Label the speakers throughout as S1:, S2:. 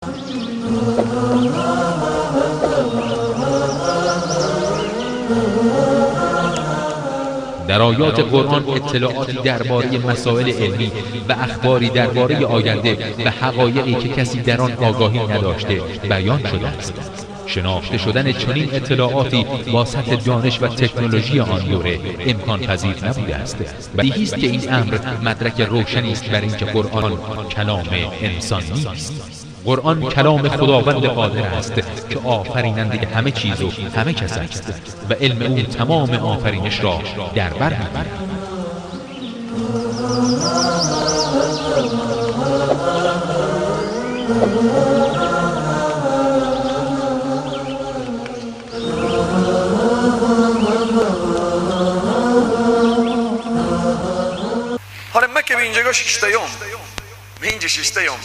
S1: در آیات قرآن اطلاعاتی درباره مسائل علمی و اخباری درباره آینده و حقایقی که کسی در آن آگاهی نداشته بیان شده است. شناخته شدن چنین اطلاعاتی با سطح دانش و تکنولوژی آن دوره امکان پذیر نبوده است. بدیهی است که این امر مدرک روشنی است بر اینکه قرآن کلام انسان نیست. قرآن کلام خداوند قادر است که آفریننده همه چیز و همه کس است و علم او تمام آفرینش را در بر می‌گیرد.
S2: حالا مکه به اینجا شیشتایم اینجا شیشتایم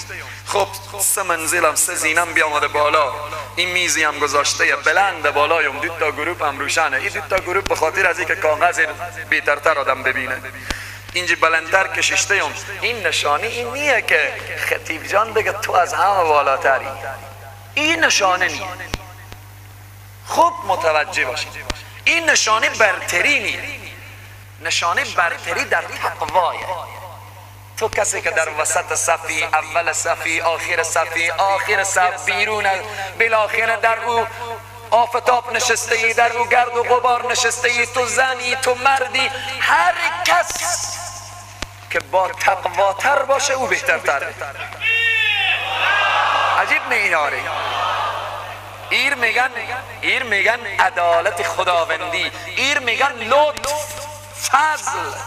S2: خب سه منزلم سه زینم بیامده بالا، این میزی هم گذاشته بلند بالایم، دو تا گروپ هم روشنه. این دو تا گروپ به خاطر از اینکه کاغذ بهترتر آدم ببینه اینجا بلندتر کشیشتیم. این نشانی این نیه که خطیب جان بگه تو از همه بالاتری، این نشانه نیه. خوب متوجه باشید، این نشانه برتری نیه. نشانه برتری در تقوایه. تو کسی که در وسط صفی، اول صفی، آخر صفی، آخر صف، بیرون بالاخره در او آفتاب نشسته ای، در او گرد و غبار نشسته ای، تو زنی، تو مردی، هر کس که با تقواتر باشه او بهترتره. عجیب نمیاره. ایر میگن عدالت خداوندی، ایر میگن لطف، فضل.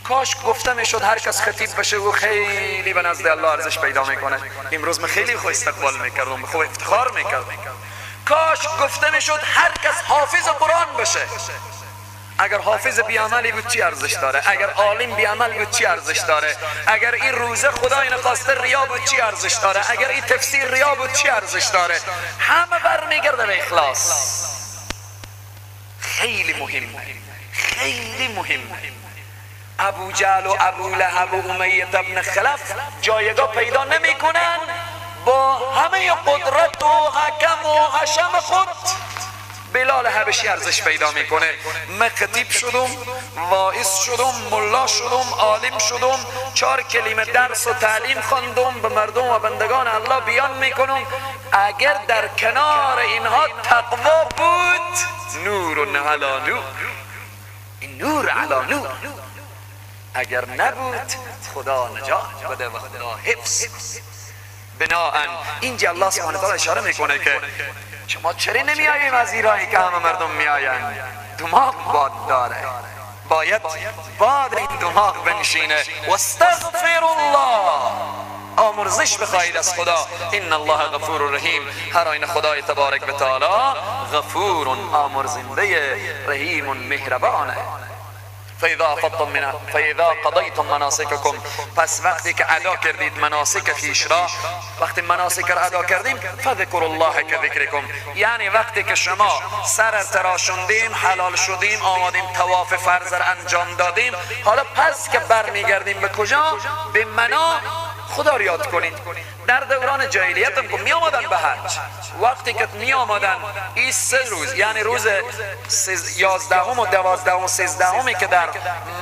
S2: کاش گفته میشد هر کس خطیب بشه و خیلی به نزد الله ارزش پیدا میکنه. امروز من خیلی خوب استقبال میکردم، خوب افتخار میکردم. کاش گفته میشد هر کس حافظ قرآن بشه. اگر حافظ بیعملی بود چی ارزش داره؟ اگر عالم بیعمل بود چی ارزش داره؟ اگر این روزه خدای نخواسته ریا بود چی ارزش داره؟ اگر این تفسیر ریا بود چی ارزش داره؟ همه برمیگرده به اخلاص. خیلی مهم، خیلی مهم. ابو جهل و ابو لهب و امیه ابن خلف جایگاه پیدا نمی کنن با همه قدرت و حکم و حشم خود. بلال حبشی ارزش پیدا میکنه. من خطیب شدم، واعظ شدم، ملا شدم، عالم شدم، 4 کلمه درس و تعلیم خواندم، به مردم و بندگان الله بیان میکنم. اگر در کنار اینها تقوا بود، نور علی نور، این نور علی نور. اگر نبود خدا نجات بده و خدا حفظ. بناهن اینجا الله سبحانه وتعالی اشاره میکنه که شما چرا نمیاییم از ایرانی که همه مردم میآیند؟ دماغ باد داره، باید باد این دماغ بنشینه. واستغفر الله، آمرزش بخواهید از خدا. ان الله غفور رحیم، هر آینه خدای تبارک و تعالی غفور، آمرزنده، رحیم، مهربانه. فاذا قضیتم مناسککم، پس وقتی که ادا کردید مناسک خویش را، وقتی مناسک را ادا کردیم، فذکروا الله کذکرکم، یعنی وقتی که شما سر تراشوندیم، حلال شدیم، آمدیم طواف فرض را انجام دادیم، حالا پس که برمیگردیم به کجا؟ به منا خدا را یاد کنید. در دوران جاهلیت هم که می آمدن به حج، وقتی که می آمدن این 3 روز، یعنی روز 11 و 12 و 13 که در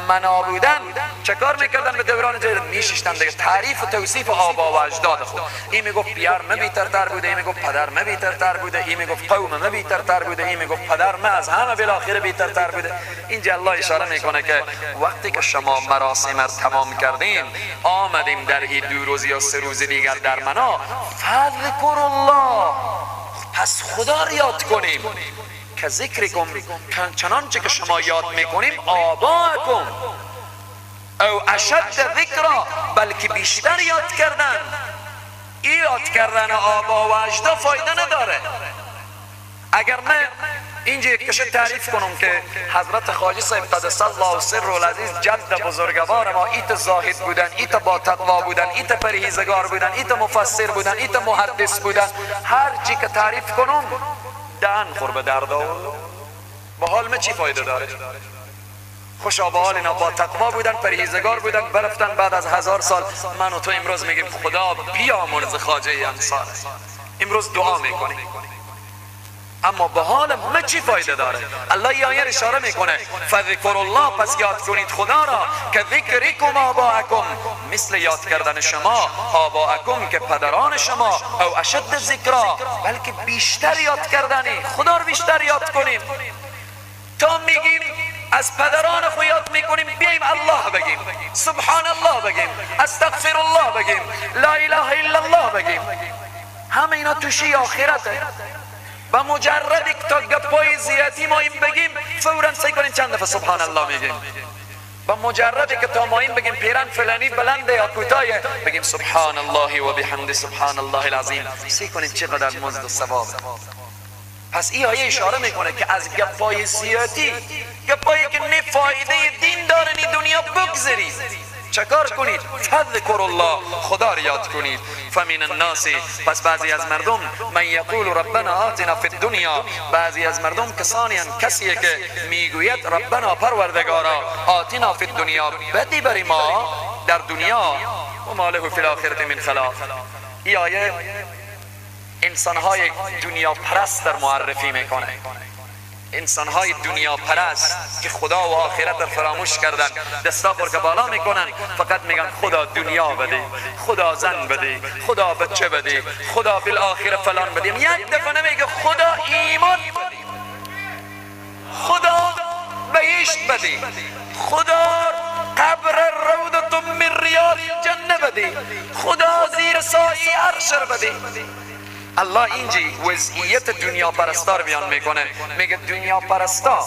S2: منا بودن، چه کار میکردن؟ به دوران جاهلیت میشیشتن دیگه، تعریف و توصیف آبا و اجداد خود. این میگفت بیار من بی‌ترتر بوده، این میگفت پدر من بی‌ترتر بوده، این میگفت قوم من بی‌ترتر بوده، این میگفت پدر من از همه بالاخره بی‌ترتر بوده. اینجا الله اشاره میکنه که وقتی که شما مراسم را تمام کردین، آمدیم در این 2 روز یا 3 روز دیگر در منا، فذکر الله، پس خدا را یاد کنیم. که ذکرکم، چنانچه که شما یاد میکنیم، آباءکم او اشد ذکرا، بلکه بیشتر یاد کردن. این یاد کردن آبا و اجداد فایده نداره. اگر من اینجا یک کشه تعریف کنم که حضرت خواجه صاحب قدس الله سره العزیز جد بزرگوار ما، ایت زاهد بودن، ایت با تقوا بودن، ایت پرهیزگار بودن، ایت مفسر بودن، ایت محدث بودن، هر چی که تعریف کنم دهن خور به درد آورد، با حال من چی فایده داره؟ خوشا به حال اینا با تقوا بودن، پرهیزگار بودن، برفتن بعد از 1000 سال من و تو امروز میگیم خدا بیامرز خواجه انصار، امروز دعا میکنیم. اما به حال ما چی فایده داره؟ الله این آیه اشاره میکنه فذکر الله، پس یاد کنید خدا را، که ذکرکم آباءکم، مثل یاد کردن شما آباءکم که پدران شما، او اشد ذکرا، بلکه بیشتر یاد کردنی، خدا رو بیشتر یاد کنیم. تا میگیم از پدران خود یاد میکنیم، بیایم الله بگیم، سبحان الله بگیم، استغفر الله بگیم، لا اله الا الله بگیم. همه اینا توشی آخرته. و مجردی که تا گپای زیادی ما این بگیم فوراً سعی کنیم چند دفعه سبحان الله میگیم. و مجردی که تا ما این بگیم پیرن فلانی بلنده یا کوتاه، بگیم سبحان الله و بحمد سبحان الله العظیم. سعی کنیم چقدر مزد و ثواب. پس این آیه اشاره میکنه که از گپای زیادی، گپایی که نه فایده دین داره نی دنیا، بگذرید. چکار کنید؟ فذکر الله، خدا را یاد کنید. فمن الناس، پس بعضی از مردم، من یقول ربنا آتنا فی الدنیا، بعضی از مردم کسانی هستند، کسیه که میگوید ربنا پروردگارا آتنا فی الدنیا، بدی بر ما در دنیا، و ما له فی الاخره من خلاق. این آیه انسانهای دنیا پرست در معرفی میکنه. انسانهای دنیا پرست که خدا و آخرت را فراموش کردن، دستا پر که بالا میکنن، فقط میگن خدا دنیا بده، خدا زن بده، خدا بچه بده، خدا بالآخره فلان بده. یک دفعه نمیگه خدا ایمان بده، خدا بهشت بده، خدا قبر روضة من ریاض الجنه بده، خدا زیر سایه عرش بده. الله اینجی وضعیت دنیا پرستا رو بیان میکنه. میگه دنیا پرستا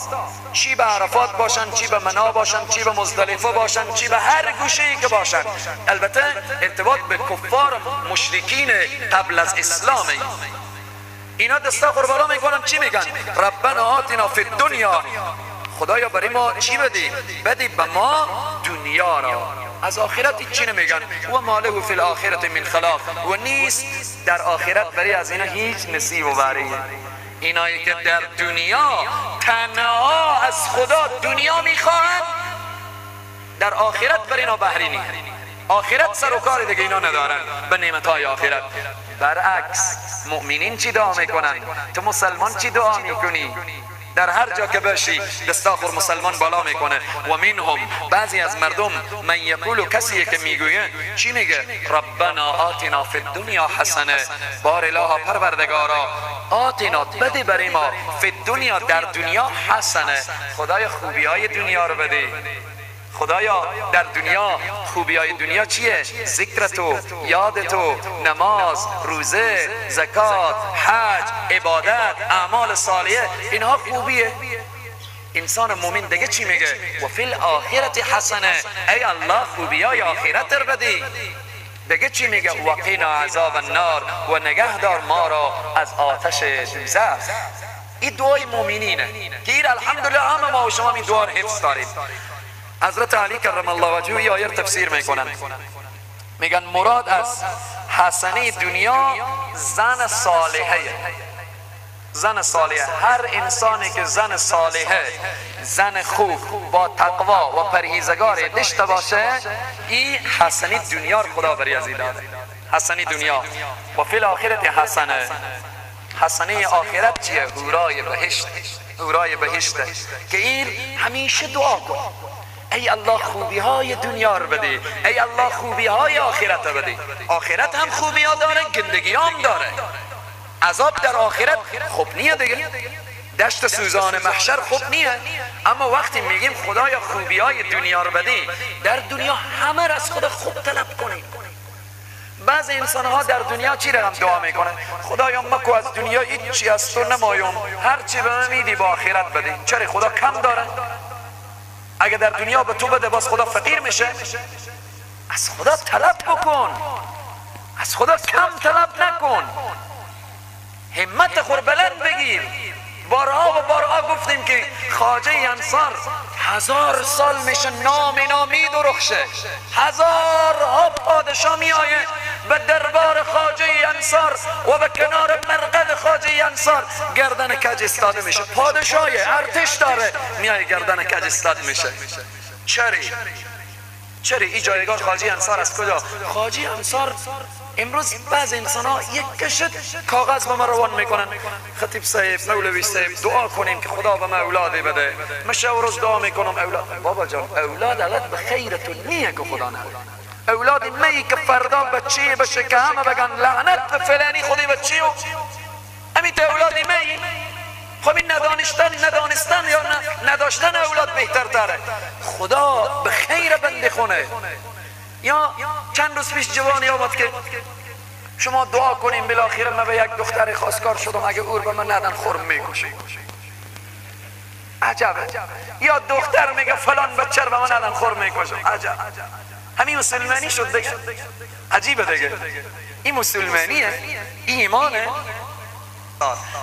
S2: چی به عرفات باشن، چی به منا باشن، چی به مزدلفه باشن، چی به هر گوشه‌ای که باشن، البته ارتباط به کفار مشرکین قبل از اسلام، اینا دستا قربانا میکنن. چی میگن؟ ربنا آتنا فی الدنیا، خدایا برای ما چی بدی؟ بدی به ما دنیا را، از آخرت چی نمیگن. و ما له فی الاخره من خلاق، و نیست در آخرت برای از اینا هیچ نصیب و بری. اینایی که در دنیا تنها از خدا دنیا میخواهند، در آخرت برای اینا بهری نیست. آخرت سر و کار دیگه اینا ندارن به نعمتهای آخرت. برعکس مؤمنین چی دعا میکنن؟ تو مسلمان چی دعا میکنی؟ در هر جا که باشی دستاخر مسلمان بالا میکنه. و منهم، بعضی از مردم، من یقول، کسی که میگویه، چی میگه؟ ربنا آتنا فی الدنیا حسنه، بار اله پروردگارا آتنا بده برای ما، فی الدنیا در دنیا حسنه، خدای خوبی های دنیا رو بده. خدایا در دنیا خوبی های دنیا چیه؟ ذکر تو، یاد تو، نماز، روزه، زکات، حج، عبادت، اعمال صالحه، اینها خوبیه. انسان مومن دیگه چی میگه؟ و فی الاخرت حسنه، ای الله خوبی های آخرت رو بدی. دیگه چی میگه؟ و قنا عذاب النار، و نگهدار ما را از آتش دوزخ. این دعای مومنینه که این الحمدلله همه ما و شما این دعا حفظ داریم. حضرت علی کرم الله وجهه این آیه تفسیر میکنن، میگن مراد از حسنه دنیا زن صالحه. زن صالحه، هر انسانی که زن صالحه، زن خوب با تقوا و پرهیزگار داشته باشه، این حسنه دنیا رو خدا بری از این داده. حسنه دنیا. و فی الاخرت حسنه، حسنه آخرت چیه؟ حورای بهشت. حورای بهشت که این همیشه دعا کن، ای الله خوبی های دنیا رو بده، ای الله خوبی های آخرت رو بده. آخرت هم خوبی ها داره، گندگی هم داره. عذاب در آخرت خوب نیه دیگه، دشت سوزان محشر خوب نیه. اما وقتی میگیم خدایا خوبی های دنیا رو بده، در دنیا همه از خدا خوب طلب کنیم. بعض انسان ها در دنیا چی رقم دعا میکنن؟ خدایا مکو از دنیا هیچی از تو نمایم، هر چی به من میدی با آخرت بده. چرا خدا کم داره؟ اگه در دنیا به تو بده باز خدا فقیر میشه؟ از خدا طلب بکن، از خدا کم طلب نکن، همت خور بلند بگیر. بارها و بارها گفتیم که خواجه انصار 1000 سال میشه نامی درخشه، هزارها پادشاه می آیه به دربار خواجه انصار و به کنار مرقد خواجه انصار گردن کج استاده میشه، پادشاه ارتش داره میای گردن کج استاده میشه. چری این جایگاه خواجه انصار از کجا؟ خواجه انصار امروز بعض انسان ها یک کشت کاغذ به ما روان میکنن، خطیب صاحب، مولوی صاحب دعا کنیم که خدا به ما اولادی بده. مشه و روز دعا میکنم اولاد. بابا جان اولاد علت به خیرتون نیه که خدا نه. اولادی می که فردا بچه بشه که همه بگن لعنت به فلانی خودی بچه و امیت اولادی می. خب این ندانستن یا نداشتن اولاد بهتر تره. خدا به خیر بنده خونه. یا چند روز پیش جوانی آمد که شما دعا کنیم بالاخره من به یک دختر خواستگار شدم، اگه اور به من ندن خورم میکشم. عجبه. یا دختر میگه فلان بچه به من ندن خورم میکشم. عجب. همین مسلمانی شد دیگه. عجیبه دیگه. این مسلمانیه، این ایمانه.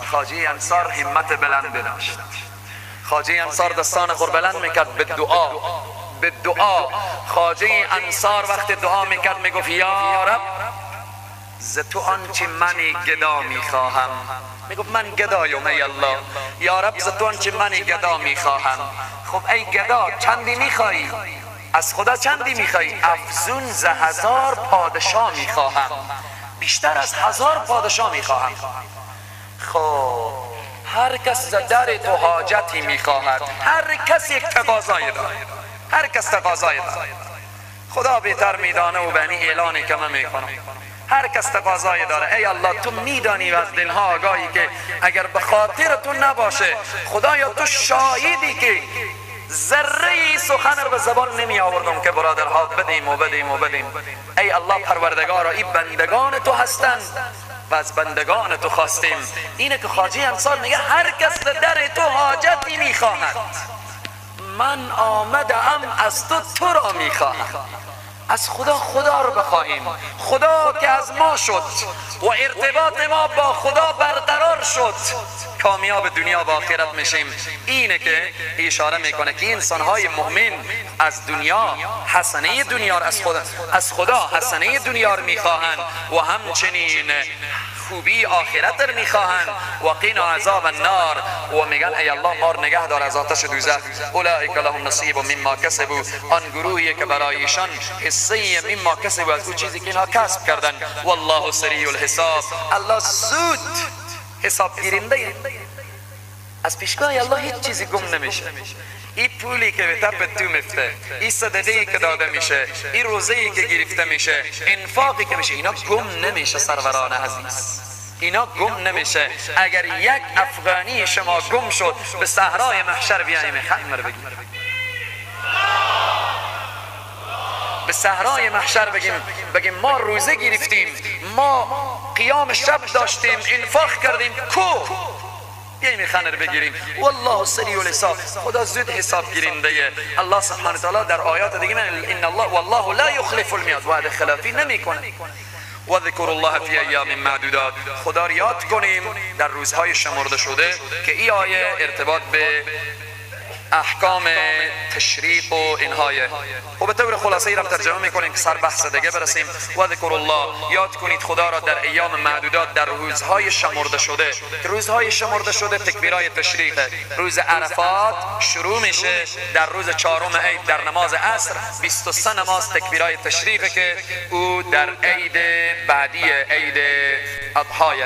S2: خواجه انصار همت بلند داشت. خواجه انصار دستان خور بلند میکرد به دعا. خواجه انصار وقت دعا میکرد میگفت یا رب ز تو آنچه من گدا میخواهم. میگفت من گدایم ای الله. یا رب ز تو آنچه من گدا میخواهم. خب ای گدا چندی میخوایی؟ از خدا چندی میخوایی؟ افزون ز 1000 پادشاه میخواهم، بیشتر از 1000 پادشاه میخواهم. خب هر کس ز در تو حاجتی میخواهد، هر کس یک تقاضای داره، هر کس تقاضای داره. خدا بهتر میدانه و بنی اعلانی که من میکنم. هر کس تقاضای داره. ای الله تو میدانی و از دلها آگاهی که اگر به خاطر تو نباشه، خدایا تو شاهدی که ذره سخن رو به زبان نمی آوردم که برادرها بدیم و بدیم و بدیم. ای الله پروردگارا این بندگان تو هستند و از بندگان تو خواستیم. اینه که خواجه انصار میگه هر کس در تو حاجتی میخواهد، من آمدم از تو را میخواهم. از خدا رو بخواهیم. خدا که از ما شد و ارتباط ما با خدا برقرار شد، کامیاب دنیا و آخرت میشیم. اینه که اشاره میکنه که انسان‌های مؤمن از دنیا حسنه دنیا از خدا حسنه دنیا رو میخواهند و همچنین خوبی آخرت رو میخواهند. و قینا عذاب النار و میگن ای الله ما رو نگه دار از آتش دوزخ. اولئک لهم نصیب مما کسبوا، آن گروهی که برای ایشان حصه مما کسبوا از اون چیزی که اینا کسب کردن. والله سریع الحساب، الله زود حساب گیرنده. از پیشگاه الله هیچ چیزی گم نمیشه. این پولی که به تپ تو میفته، این صدقه‌ای که داده میشه، این روزه‌ای که گرفته میشه، انفاقی که میشه، اینا گم نمیشه سروران عزیز. اینا گم نمیشه. اگر یک افغانی شما گم شد به صحرای محشر بیاییم خیمر بگیم، به صحرای محشر بگیم ما روزه گرفتیم، ما قیام شب داشتیم، انفاق کردیم، کو بیاییم خنر بگیریم. والله سریع الحساب، خدا زود حساب گیرنده. الله سبحانه تعالی در آیات دیگه ان الله والله لا یخلف المیعاد، وعده خلافی نمیکنه. و ذکر الله فی ایام معدودات، خدا را یاد کنیم در روزهای شمرده شده که این آیه ارتباط به احکام تشریق و اینهای. و به طور خلاصه ای را ترجمه میکنیم که سر بحث دیگه برسیم. و ذکر الله، یاد کنید خدا را در ایام معدودات، در روزهای شمرده شده. روزهای شمرده شده تکبیرهای تشریق. روز عرفات شروع میشه در روز 4 عید در نماز عصر، 23 نماز تکبیرهای تشریقه که او در عید بعدی عید اضحی.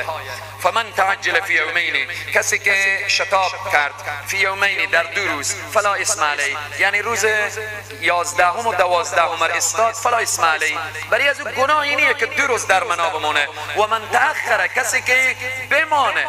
S2: فمن تعجل فی یومین، کسی که شتاب کرد فی یومین در 2 روز، فلا اسم علی، یعنی روز 11 و 12 استاد، فلا اسم علی، برای از او گناهی نیه که 2 روز در منا بمونه. و من تأخر، کسی که بمانه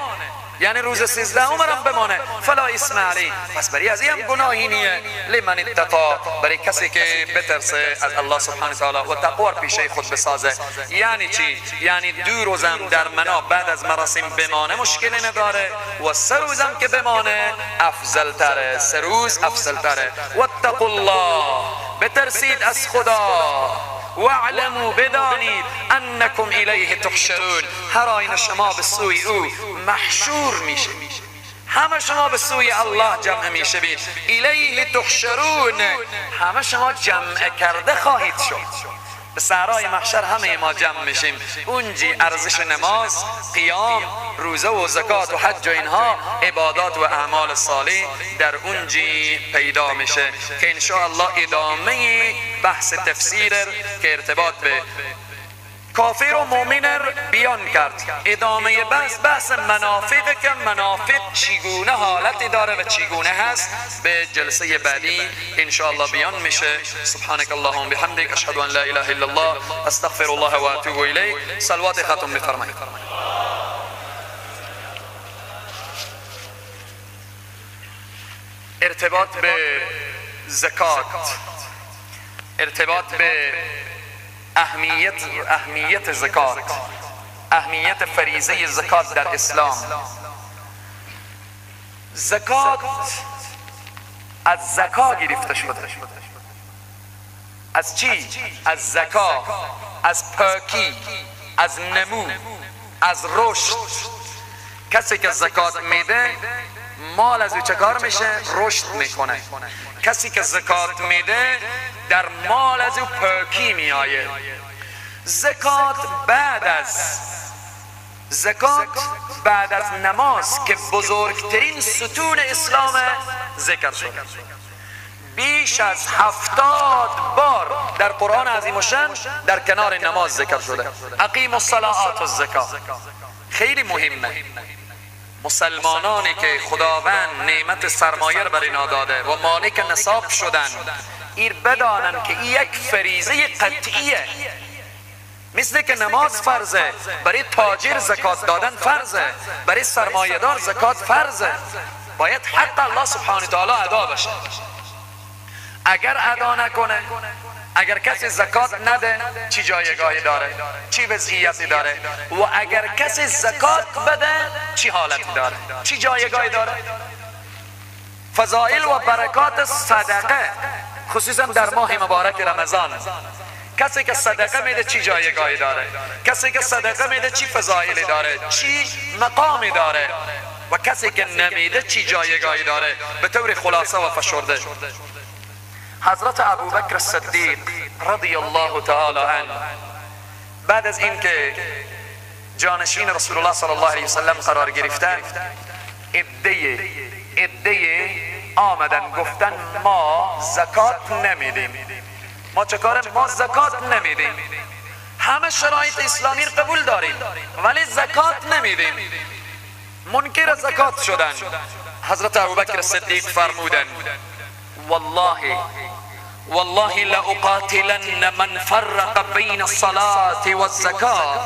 S2: یعنی روز 13 هم بمانه، فلا اسم علی، پس برای از این گناهی نیه. لمن اتقا، برای کسی که بترسه از الله سبحانه تعالی و تقوا پیشه خود بسازه. یعنی چی؟ یعنی 2 روزم در منا بعد از مراسم بمانه مشکلی نداره و 3 روزم که بمانه افضل تره، 3 روز افضل تره. واتقوا الله، بترسید از خدا. واعلموا، بدانید، انکم الیه تحشرون، هر آینه شما به سوی او محشور میشه، همه شما به سوی الله جمع میشه بید. الیه تحشرون، همه شما جمع کرده خواهید شد. به صحرای محشر همه ما جمع میشیم، اونجی ارزش نماز، قیام، روزه و زکات و حج و اینها عبادات و اعمال صالح در اونجی پیدا میشه که ان شاء الله ادامه بحث تفسیر که ارتباط به کافر و مؤمن بیان کرد. ادامه بحث منافق که منافق چگونه حالتی داره و چگونه هست به جلسه بعدی ان شاء الله بیان میشه. سبحانك اللهم بحمدك اشهد ان لا اله الا الله استغفر الله و اتوب الیه. صلوات ختم بفرمایید. ارتباط به زکات، ارتباط به اهمیت زکات، اهمیت فریضه زکات در اسلام. زکات از زکا گرفته شده. از چی؟ از زکا، از پاکی، از نمو، از رشد. کسی که زکات میده مال از او چه کار میشه؟ رشد میکنه. کسی که زکات میده در مال از او پاکی میآید. زکات بعد از نماز که بزرگترین ستون اسلام ذکر شده، بیش از 70 بار در قرآن عظیم و شان در کنار نماز ذکر شده. اقیموا الصلاة و الزکات. خیلی مهمه. مسلمانانی که خداوند نعمت سرمایه را بر اینا داده و مالک نصاب شدن، این بدانن که این یک فریضه قطعیه. مثل که نماز فرضه، برای تاجر زکات دادن فرضه، برای سرمایه دار زکات فرضه. باید حق الله سبحانه تعالی ادا بشه. اگر ادا نکنه، اگر کسی زکات نده چی جایگاهی داره، چی وضعیتی داره؟ و اگر کسی زکات بده چی حالتی داره، چی جایگاهی داره؟ فضائل و برکات صدقه خصوصا در ماه مبارک رمضان، کسی که صدقه میده چی جایگاهی داره، کسی که صدقه میده چی فضائلی داره، چی مقامی داره، و کسی که نمیده چی جایگاهی داره. به طور خلاصه و فشرده، حضرت ابوبکر الصدیق رضی الله تعالی عنه بعد از اینکه جانشین رسول الله صلی الله علیه وسلم قرار گرفتن، عده آمدن گفتن ما زکات نمیدیم. ما چه کاریم؟ ما زکات نمیدیم. همه شرایط اسلامی رو قبول داریم ولی زکات نمیدیم. منکر زکات شدن. حضرت ابوبکر صدیق فرمودن والله لأقاتلن من فرق بین الصلاة والزکات.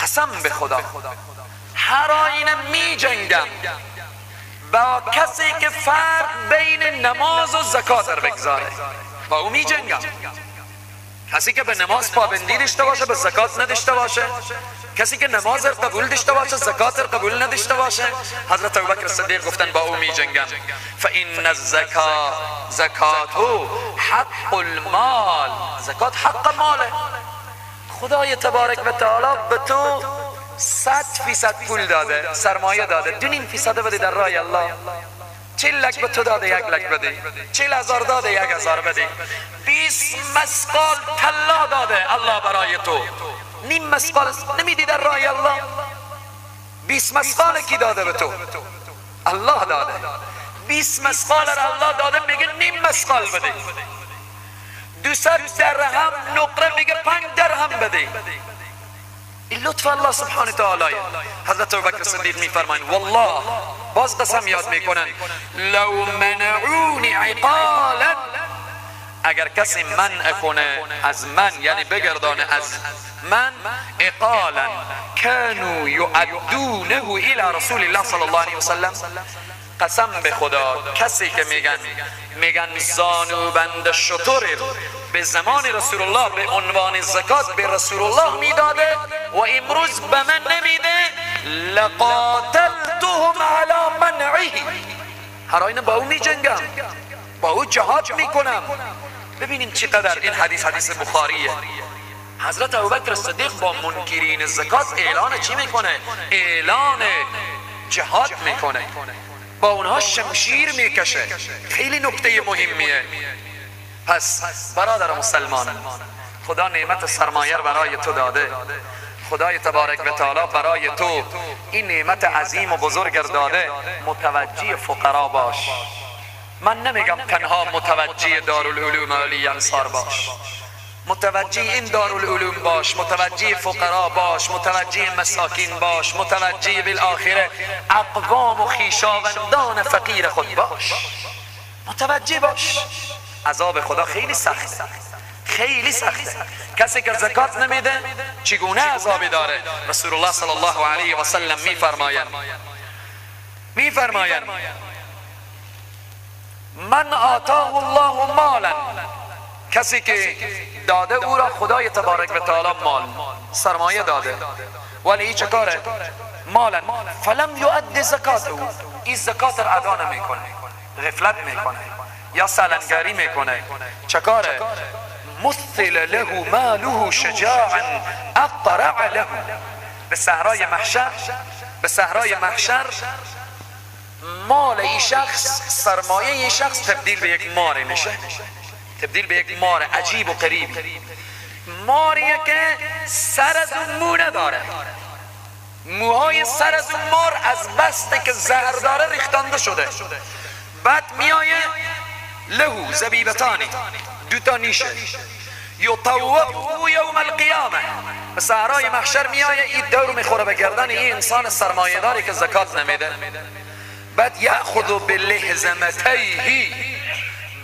S2: قسم به خدا هر آینه می جنگم با کسی که فرق بین نماز و زکات رو بگذاره، با او می جنگم. کسی که به نماز پابندی داشته باشه به زکات نداشته باشه، کسی که نماز رو قبول داشته باشه زکات رو قبول نداشته باشه، حضرت ابوبکر صدیق گفتن با او می جنگم. فإن الزکات زکاتو حق المال. زکات حق ماله. خدای تبارک و تعالی به تو 100% پول داده، سرمایه داده، 2.5% بده در راه الله. 40 لک به تو داده 1 لک بده، 40,000 داده 1,000 بده، 20 مسقال طلا داده الله برای تو، نیم مسقال نمیدی در راه الله. 20 مسقال کی داده به تو؟ الله داده. 20 مسقال را الله داده، میگه نیم مسقال بده. 200 درهم نقره میگه 5 درهم بده. این لطف الله سبحانه تعالی. حضرت ابوبکر صدیق میفرمایند والله، باز قسم یاد میکنن، لو منعونی عقالا، اگر کسی منع کنه از من، یعنی بگردانه از من، عقالا كانوا يعدونه الى رسول الله صلی الله علیه وسلم. قسم به خدا کسی که میگن زانوبند شتر به زمان رسول الله به عنوان زکات به رسول الله میداده و امروز به من نمیده، لقاتلتهم على منعه. هر آینه با او میجنگم، با او جهاد میکنم. ببینیم چقدر این حدیث بخاریه. حضرت ابوبکر صدیق با منکرین زکات اعلان چی میکنه؟ اعلان جهاد میکنه، با اونها شمشیر میکشه. خیلی نکته مهمیه. پس برادر مسلمان، خدا نعمت سرمایه برای تو داده. خدای تبارک و تعالی برای تو این نعمت عظیم و بزرگ داده. متوجه فقرا باش. من نمیگم تنها متوجه دارالعلوم علی انصار باش، متوجه این دارالعلوم باش، متوجه فقرا باش، متوجه مساکین باش، متوجه بالآخره اقوام و خویشاوندان فقیر خود باش. متوجه باش. عذاب خدا خیلی سخته، خیلی سخته. کسی که زکات نمیده چگونه عذابی داره؟ رسول الله صلی الله علیه و سلم میفرمایند من آتاه الله مالا، کسی که داده او را خدای تبارک و تعالی مال، سرمایه داده، ولی چه کاره؟ مالا فلم یؤد زکاته، این زکات را ادا نمیکنه، غفلت میکنه یا سلنگری میکنه. چه کاره؟ مثل له ماله شجاعا اقرع له، به صحرای محشر مال این شخص، سرمایه این شخص تبدیل به یک مار میشه، تبدیل به یک مار عجیب و غریب. ماریه که سر از اون مو نداره، موهای سر از اون مار از بسته که زهر داره ریختانده شده. بعد میایه له زبیبتانی، دوتا نیشه، یطوق یوم القیامه، به صحرای محشر میایه این دور میخوره به گردن این انسان سرمایه داری که زکات نمیده. بعد یأخذ بلهزمتیه،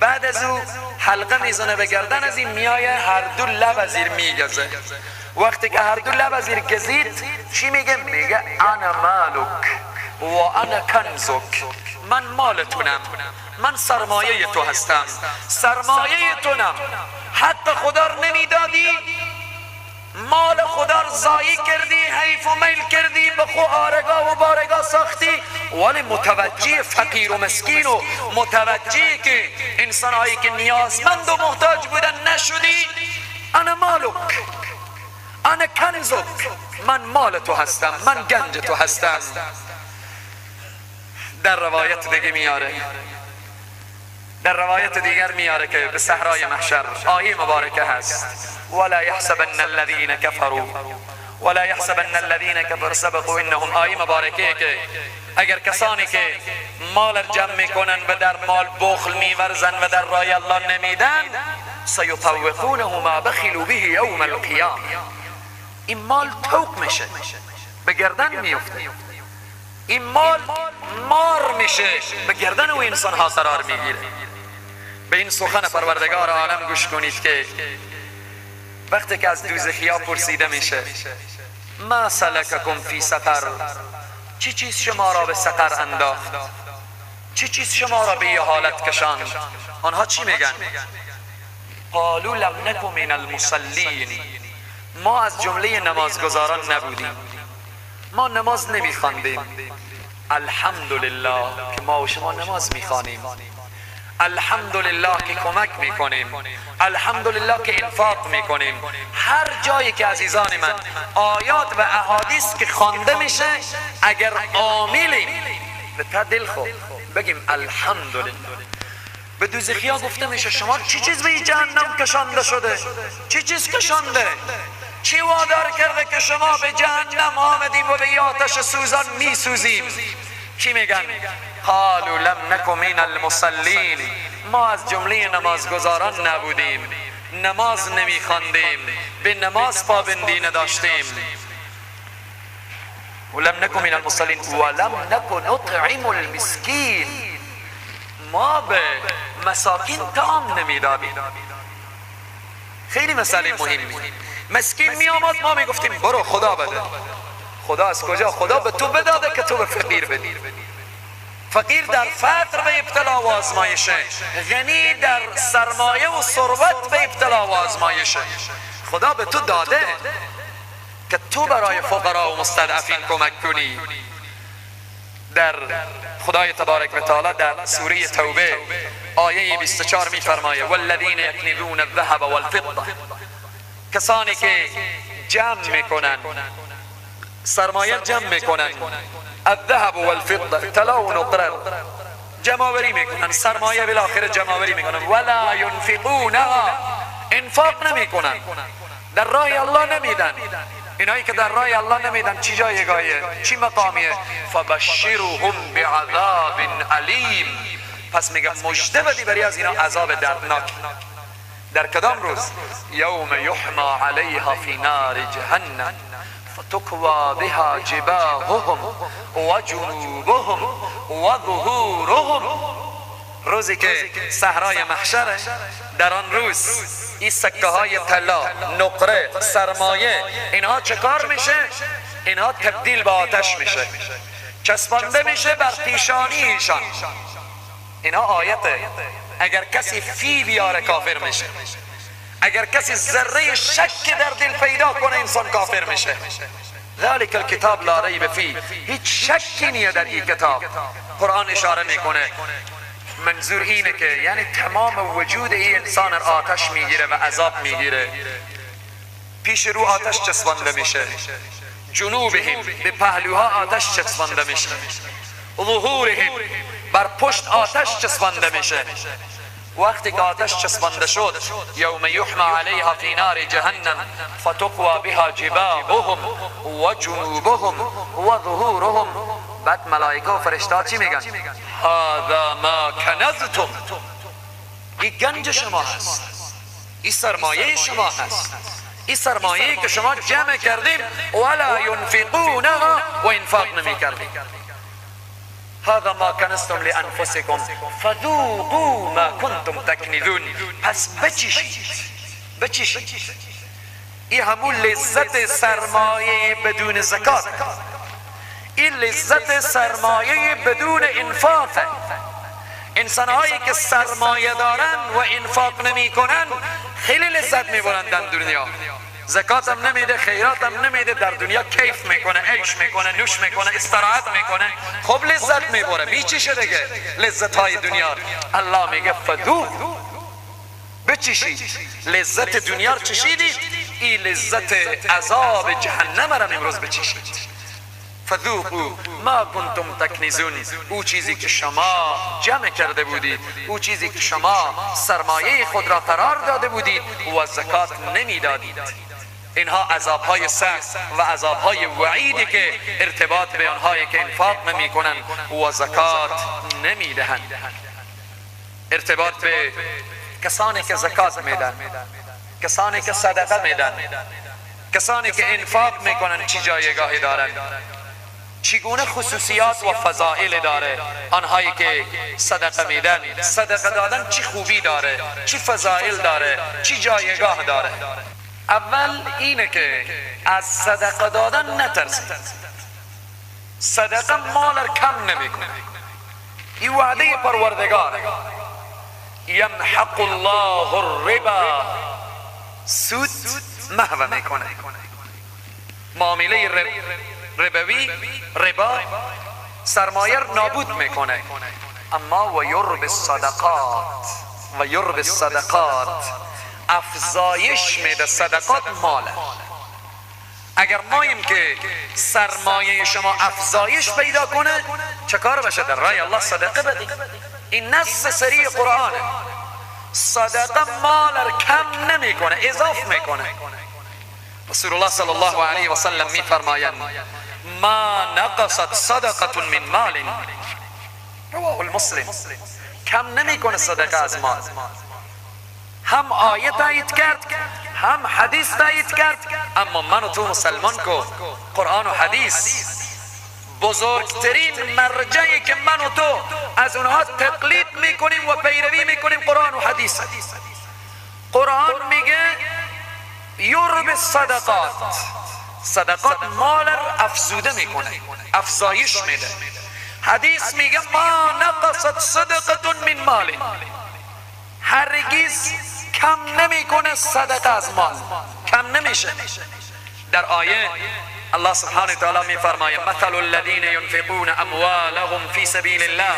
S2: بعد از او حلقه میزنه به گردن از این، میایه هر دو لب از این میگزه. وقتی که هر دو لب از این گزید چی میگه؟ میگه انا مالک و انا کنزک، من مالتونم، من سرمایه تو هستم، سرمایه تونم. حق خدا رو نمیدادی، مال خدا رو ضایع کردی، حیف و میل کردی، به خو آرگاه و بارگاه ساختی، ولی متوجه فقیر و مسکین و متوجه که انسانهایی که نیازمند و محتاج بودن نشدی. انا مالک انا کنزک، من مال تو هستم، من گنج تو هستم. در روایت دیگه میاره، در روایت دیگر میاره که به صحرای محشر آیه مبارکه هست ولا يحسبن الذين كفروا ولا يحسبن الذين كفروا سبقوا انهم، آیه مبارکه که اگر کسانی که مال جمع میکنن و در مال بخل میورزن و در راه الله نمیدن، سيطوقونه ما بخلوا به يوم القيامه، این مال توق میشه، به گردن میفته، این مال مار میشه، به گردن و انسان ها قرار میگیره. به این سخن پروردگار عالم گوش کنید که وقتی که از دوزخیا پرسیده میشه ما سلککم فی سقر، چی چیز شما را به سقر انداخت، چی چیز شما را به این حالت کشاند؟ آنها چی میگن؟ قالوا لم نکن من المصلین، ما از جمله نمازگزاران نبودیم، ما نماز نمیخواندیم. الحمدلله که ما و شما نماز میخوانیم، الحمدلله که کمک میکنیم، الحمدلله که انفاق میکنیم. هر جایی که عزیزان من آیات و احادیث که خوانده میشه، اگر عاملیم به تا دل خوب بگیم الحمدلله. به دوزخیا گفته میشه شما چی چیز به جهنم کشانده شده؟ چی چیز کشانده؟ چی وادار کرده که شما به جهنم آمدیم و به آتش سوزان میسوزیم؟ چی میگن؟ قالوا لم نکن من المصلین، ما از جمله نمازگزاران نبودیم، نماز نمیخواندیم، به نماز پابندی نداشتیم. ولم نکن من المصلین ولم نکن نطعم المسکین، ما به مساکین طعام نمیدادیم. خیلی مسئله مهمی. مسکین می آمد ما می گفتیم برو خدا بده. خدا از کجا؟ خدا به تو بداده که تو به فقیر بدی. فقیر در فقر به ابتلا و آزمایشه، غنی در سرمایه و ثروت به ابتلا و آزمایشه. خدا به تو داده که تو برای فقرا و مستضعفین کمک کنی. در خدای تبارک و تعالی در سوره توبه آیه 24 می فرمایه والذین یکنزون الذهب والفضه، کسانی که جمع میکنن، سرمایه جمع میکنن، الذهب والفضه طلا و نقره، جمع‌آوری میکنن، سرمایه بالاخره جمع‌آوری میکنن. ولا ينفقونها، انفاق نمیکنن، در راه الله نمیدن. اینایی که در راه الله نمیدن چی جایگاهیه، چی مقامیه؟ فبشرهم بعذاب علیم، پس میگم مژده بدی برای از اینا عذاب دردناک. در کدام روز؟ یوم یحما علیها فی نار جهنم فتکوا بها جباههم و جنوبهم و ظهورهم. روزی که صحرای محشره، در آن روز این سکه های طلا، نقره، سرمایه، اینها چه کار میشه؟ اینها تبدیل به آتش میشه، چسبانده میشه بر پیشانی ایشان. اینها آیته. اگر کسی فی بیاره کافر میشه، اگر کسی ذره شک در دل پیدا کنه انسان کافر میشه. ذالک الکتاب لا ریب فیه، هیچ شکی نیست در این کتاب. قرآن اشاره میکنه منظور اینه که یعنی تمام وجود این انسان آتش میگیره و عذاب میگیره. پیش رو آتش چسبانده میشه، جنوبهم به پهلوها آتش چسبانده میشه، ظهورهم بر پشت آتش چسبانده میشه. وقتی که آتش چسبانده شد، یوم یحما علیها فی نار جهنم فتقوا بها جباههم و جنوبهم و ظهورهم. بعد ملائکه و فرشته چی میگن؟ هذا ما کنزتم، این گنج شما هست، این سرمایه شما هست، این سرمایه که شما جمع کردیم ولا ينفقونها و انفاق نمی کردیم. هذا ما کنزتم لانفسکم فذوقوا ما کنتم تکنزون. پس بچشید. این همون لذت سرمایه بدون زکات، این لذت سرمایه بدون انفاق. انسان هایی که سرمایه دارن و انفاق نمی کنن خیلی لذت می برن در دنیا. زکات هم نمیده، خیرات هم نمیده، در دنیا کیف میکنه، عیش میکنه، نوش میکنه، استراحت میکنه، خب لذت میبره، میچشه دیگه لذت های دنیا. الله میگه فذوق، بچشید. لذت دنیا رو چشیدید، این لذت عذاب جهنم را امروز بچشید. فذوقوا ما کنتم تکنزون، او چیزی که شما جمع کرده بودید، او چیزی که شما سرمایه خود را قرار داده بودید و زکات نمیدادید. اینها عذابهای سخت و عذابهای وعیدی که ارتباط به آنهایی که انفاق نمی کنند و زکات نمی دهند. ارتباط به کسانی که زکات میدن، کسانی که صدقه میدن، کسانی که انفاق میکنن چی جایگاهی دارند، چگونه خصوصیات و فضائل داره. آنهایی که صدقه میدن، صدقه دادن چی خوبی داره، چی فضائل داره، چی جایگاه داره. اول اینه که از صدقه دادن نترسید. صدقه مال کم نمیکنه، این وعده پروردگار. یمحق الله الربا، سود محو میکنه. معامله ربوی، ربا، سرمایه نابود میکنه. اما و یربی الصدقات، افزایش میده. صدقات ماله. اگر ماییم که سرمایه شما افزایش پیدا کنه، چه کار بشه؟ در راه الله صدقه بدید. این نص صریح قرآنه. صدقه مال کم نمیکنه، اضافه میکنه. رسول الله صلی الله علیه و سلم میفرمایند ما نقصت صدقه من مال، رواه المسلم. کم نمیکنه صدقه از مال. هم آیه تایید کرد، هم حدیث تایید کرد. اما من و تو مسلمان کو قرآن و حدیث بزرگترین مرجعی که من و تو از اونها تقلید میکنیم و پیروی میکنیم قرآن و حدیث. قرآن میگه یربی الصدقات، صدقات مال افزوده میکنه، افزایش میده. حدیث میگه ما نقصت صدقه من مال، هرگز کم نمیکنه صدقه از مال، کم نمیشه. در آیه الله سبحانه وتعالى میفرماید مثل الذين ينفقون اموالهم في سبيل الله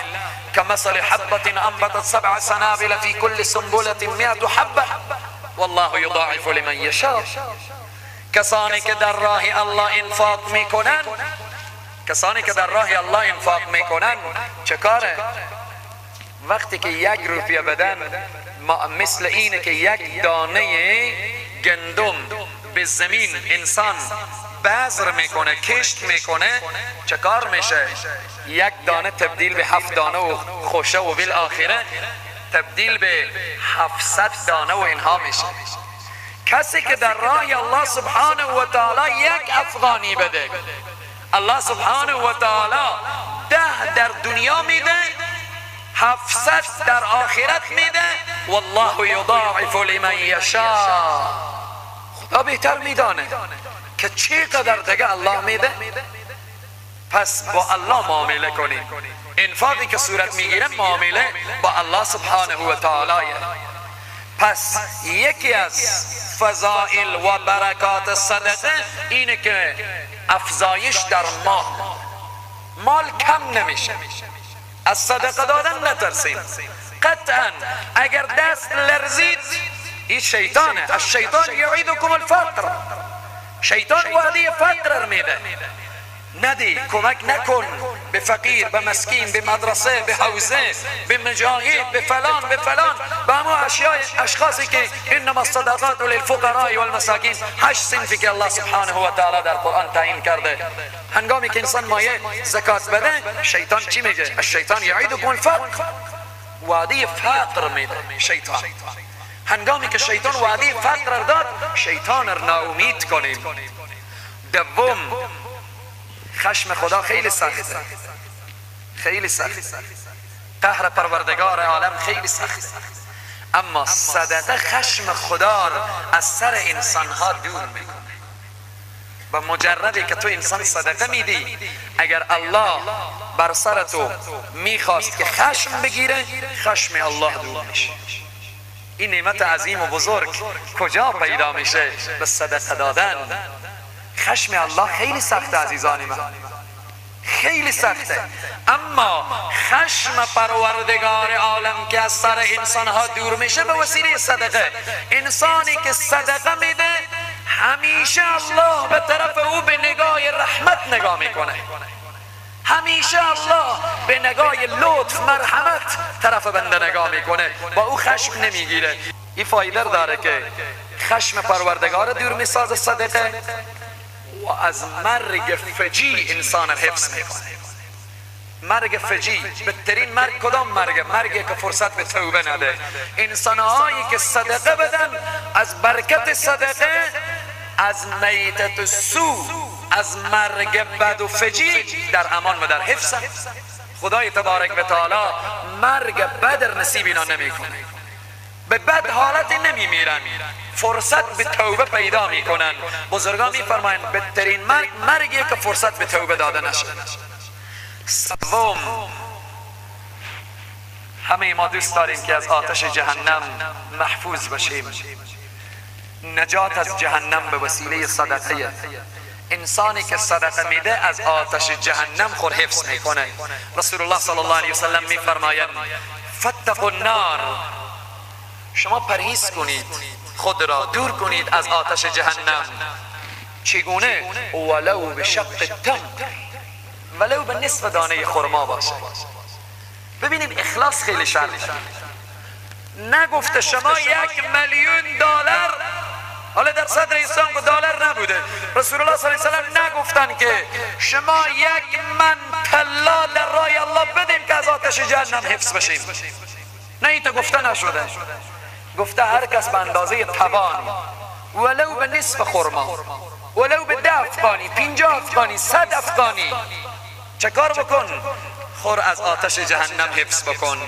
S2: كمثل حبة انبتت 7 سنابل في كل سنبلة 100 حبة والله يضاعف لمن يشاء. کسانی که در راه الله انفاق میکنن، کسانی که در راه الله انفاق میکنن چه کاره؟ وقتی که 1 روپیه بدن مثل اینه که 1 دانه گندم به زمین انسان بذر میکنه، کشت میکنه، چه کار میشه؟ 1 دانه تبدیل به 7 دانه و خوشه و بالآخره تبدیل به 700 دانه و اینها میشه. کسی که در راه الله سبحانه و تعالی 1 افغانی بده، الله سبحانه و تعالی 10 در دنیا میده، 700 در آخرت میده. والله یضاعف لمن یشاء. خدا بهتر میدانه که چقدر دیگه الله میده. پس با الله معامله کنیم. انفاقی که صورت میگیره معامله با الله سبحانه و تعالی. پس یکی از فضائل و برکات صدقه اینه که افزایش در مال کم نمیشه. از صدقه دادن نترسیم. قطعا اگر دست لرزید این شیطانه. الشیطان یعیدکم الفقر. شیطان وعده فقر میده. ندی، کمک نکن به فقیر، به مسکین، به مدرسه، به حوزه، به مجاهد، به فلان به همه اشخاصی که انما الصدقات للفقراء والمساکین. 8 صنفی که الله سبحانه و تعالی در قرآن تعیین کرده. هنگامی که انسان مایه زکات بده، شیطان چی میگه؟ الشیطان یعیدکم الفقر. وعده فقر میده شیطان. هنگامی که شیطان وعده فقر داد، شیطان را ناامید کنیم. دوم، خشم خدا خیلی سخته، خیلی سخت. قهر پروردگار عالم خیلی سخت. اما صدقه خشم خدا از سر انسان ها دور میکنه. با مجردی که تو انسان صدقه میدی، اگر الله بر سر تو میخواست که خشم بگیره، خشم الله دور میشه. این نعمت عظیم و بزرگ کجا پیدا میشه؟ به صدقه دادن. خشم الله خیلی سخته عزیزان من، خیلی سخته. اما خشم پروردگار عالم که از سر انسان ها دور میشه به وسیله صدقه. انسانی که صدقه میده، همیشه الله به طرف او به نگاه رحمت نگاه میکنه. همیشه الله به نگاه لطف مرحمت طرف بنده نگاه میکنه، با او خشم نمیگیره. این فایده داره که خشم پروردگار دور میسازه صدقه، و از مرگ فجی انسان حفظ میکنه. مرگ فجی، بهترین مرگ کدام مرگ؟ مرگی که فرصت به توبه نده. انسانهایی که صدقه بدن، از برکت صدقه از میتت سو، از مرگ بد و فجی در امان و در حفظ. خدای تبارک و تعالی مرگ بد نصیب اینا نمیکنه. به بد حالت نمیمیرن، فرصت به توبه پیدا میکنن. بزرگان میفرمایند بهترین مرگ مرگی که فرصت به توبه داده نشه. سوم، همه ما دوست داریم که از آتش جهنم محفوظ باشیم. نجات از جهنم به وسیله صدقه. انسانی که صدقه میده از آتش جهنم خود حفظ میکنه. رسول الله صلی الله علیه وسلم میفرمایند فاتقوا النار. شما پرهیز کنید، خود را دور کنید از آتش جهنم. چگونه؟ ولو بشق التمر، ولو به نصف دانه خرما باشه. ببینید اخلاص خیلی شرطه. نگفته شما 1,000,000 دلار، حالا در صدر اسلام که دلار نبوده. رسول الله صلی الله علیه و سلم نگفتن که شما 1,000,000 طلا در راه الله بدیم که از آتش جهنم حفظ بشیم. نه، این تو گفته نشده. گفته هر کس به اندازه توان، ولو به نصف خرما، ولو به 10 افغانی، 50 افغانی، 100 افغانی، چه کار بکن؟ خور از آتش جهنم حفظ بکن.